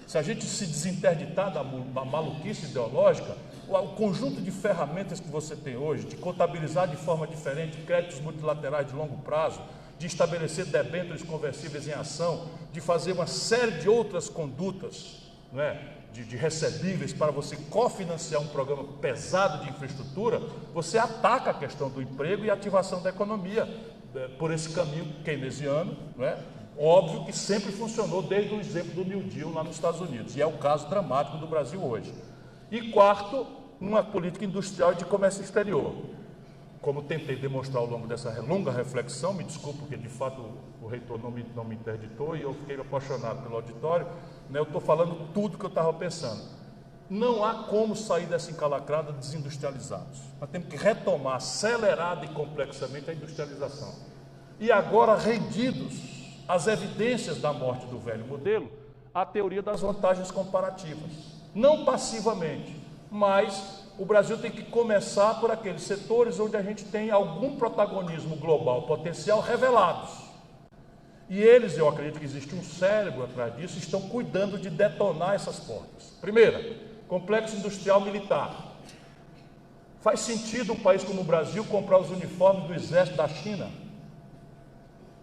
Se a gente se desinterditar da maluquice ideológica, o conjunto de ferramentas que você tem hoje, de contabilizar de forma diferente créditos multilaterais de longo prazo, de estabelecer debêntures conversíveis em ação, de fazer uma série de outras condutas, não é? de recebíveis para você cofinanciar um programa pesado de infraestrutura, você ataca a questão do emprego e ativação da economia por esse caminho keynesiano, não é? Óbvio que sempre funcionou desde o exemplo do New Deal lá nos Estados Unidos, e é o caso dramático do Brasil hoje. E quarto, uma política industrial e de comércio exterior. Como tentei demonstrar ao longo dessa longa reflexão, me desculpe porque de fato o reitor não me interditou e eu fiquei apaixonado pelo auditório, né? Eu estou falando tudo que eu estava pensando. Não há como sair dessa encalacrada desindustrializados. Nós temos que retomar acelerada e complexamente a industrialização. E agora, rendidos às evidências da morte do velho modelo, a teoria das vantagens comparativas. Não passivamente, mas o Brasil tem que começar por aqueles setores onde a gente tem algum protagonismo global potencial revelados. E eles, eu acredito que existe um cérebro atrás disso, estão cuidando de detonar essas portas. Primeira, complexo industrial militar. Faz sentido um país como o Brasil comprar os uniformes do exército da China?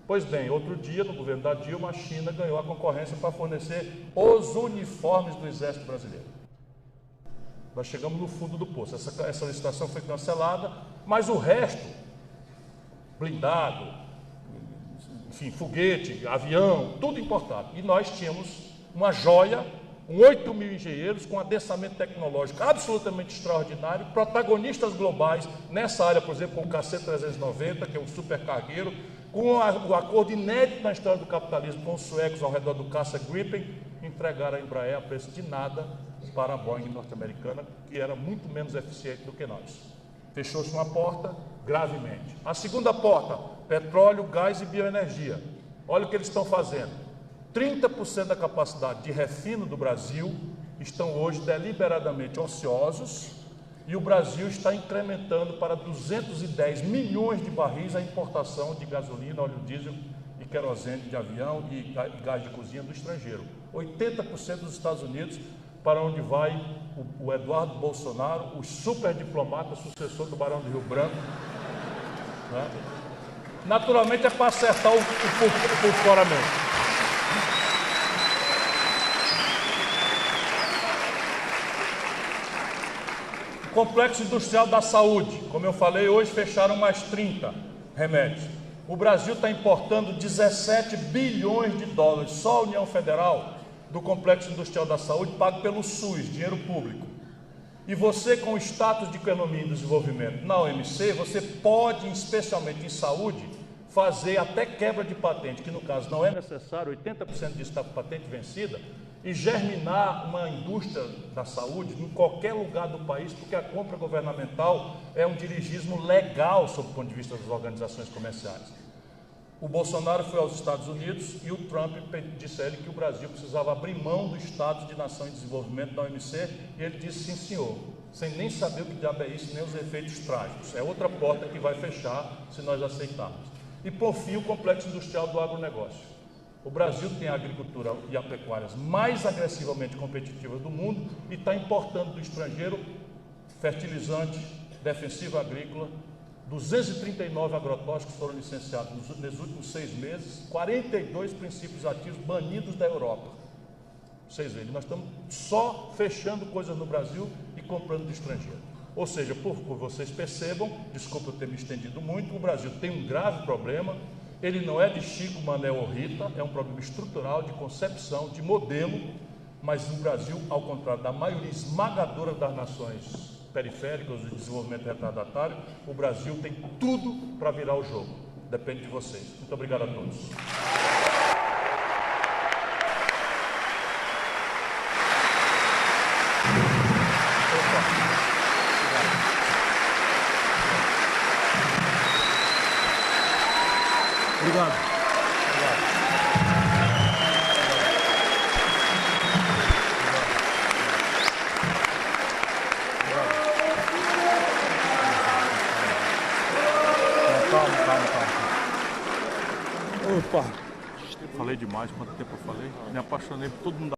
Pois bem, outro dia, no governo da Dilma, a China ganhou a concorrência para fornecer os uniformes do exército brasileiro. Nós chegamos no fundo do poço. Essa licitação foi cancelada, mas o resto, blindado, enfim, foguete, avião, tudo importado. E nós tínhamos uma joia, 8 mil engenheiros com adensamento tecnológico absolutamente extraordinário, protagonistas globais nessa área, por exemplo, com o KC-390, que é um supercargueiro, com o acordo inédito na história do capitalismo com os suecos ao redor do caça Gripen, entregaram a Embraer a preço de nada para a Boeing norte-americana, que era muito menos eficiente do que nós. Fechou-se uma porta gravemente. A segunda porta, petróleo, gás e bioenergia. Olha o que eles estão fazendo. 30% da capacidade de refino do Brasil estão hoje deliberadamente ociosos e o Brasil está incrementando para 210 milhões de barris a importação de gasolina, óleo diesel e querosene de avião e gás de cozinha do estrangeiro. 80% dos Estados Unidos, para onde vai o Eduardo Bolsonaro, o superdiplomata, sucessor do Barão do Rio Branco. Né? Naturalmente é para acertar o por fora mesmo. Complexo industrial da saúde, como eu falei, hoje fecharam mais 30 remédios. O Brasil está importando 17 bilhões de dólares, só a União Federal, do Complexo Industrial da Saúde, pago pelo SUS, dinheiro público. E você, com o status de economia e desenvolvimento na OMC, você pode, especialmente em saúde, fazer até quebra de patente, que no caso não é necessário, 80% disso está com patente vencida, e germinar uma indústria da saúde em qualquer lugar do país, porque a compra governamental é um dirigismo legal sob o ponto de vista das organizações comerciais. O Bolsonaro foi aos Estados Unidos e o Trump disse a ele que o Brasil precisava abrir mão do status de nação em desenvolvimento da OMC, e ele disse sim, senhor, sem nem saber o que diabo é isso, nem os efeitos trágicos. É outra porta que vai fechar se nós aceitarmos. E por fim, o complexo industrial do agronegócio. O Brasil tem a agricultura e a pecuária mais agressivamente competitivas do mundo e está importando do estrangeiro fertilizante, defensiva agrícola. 239 agrotóxicos foram licenciados nos últimos 6 meses, 42 princípios ativos banidos da Europa. Vocês veem, nós estamos só fechando coisas no Brasil e comprando do estrangeiro. Ou seja, por vocês percebam, desculpa eu ter me estendido muito, o Brasil tem um grave problema. Ele não é de Chico, Manel ou Rita, é um problema estrutural, de concepção, de modelo, mas no Brasil, ao contrário da maioria esmagadora das nações periféricas de desenvolvimento retardatário, o Brasil tem tudo para virar o jogo. Depende de vocês. Muito obrigado a todos. Obrigado. Calma. Falei demais, quanto tempo eu falei? Me apaixonei por todo mundo.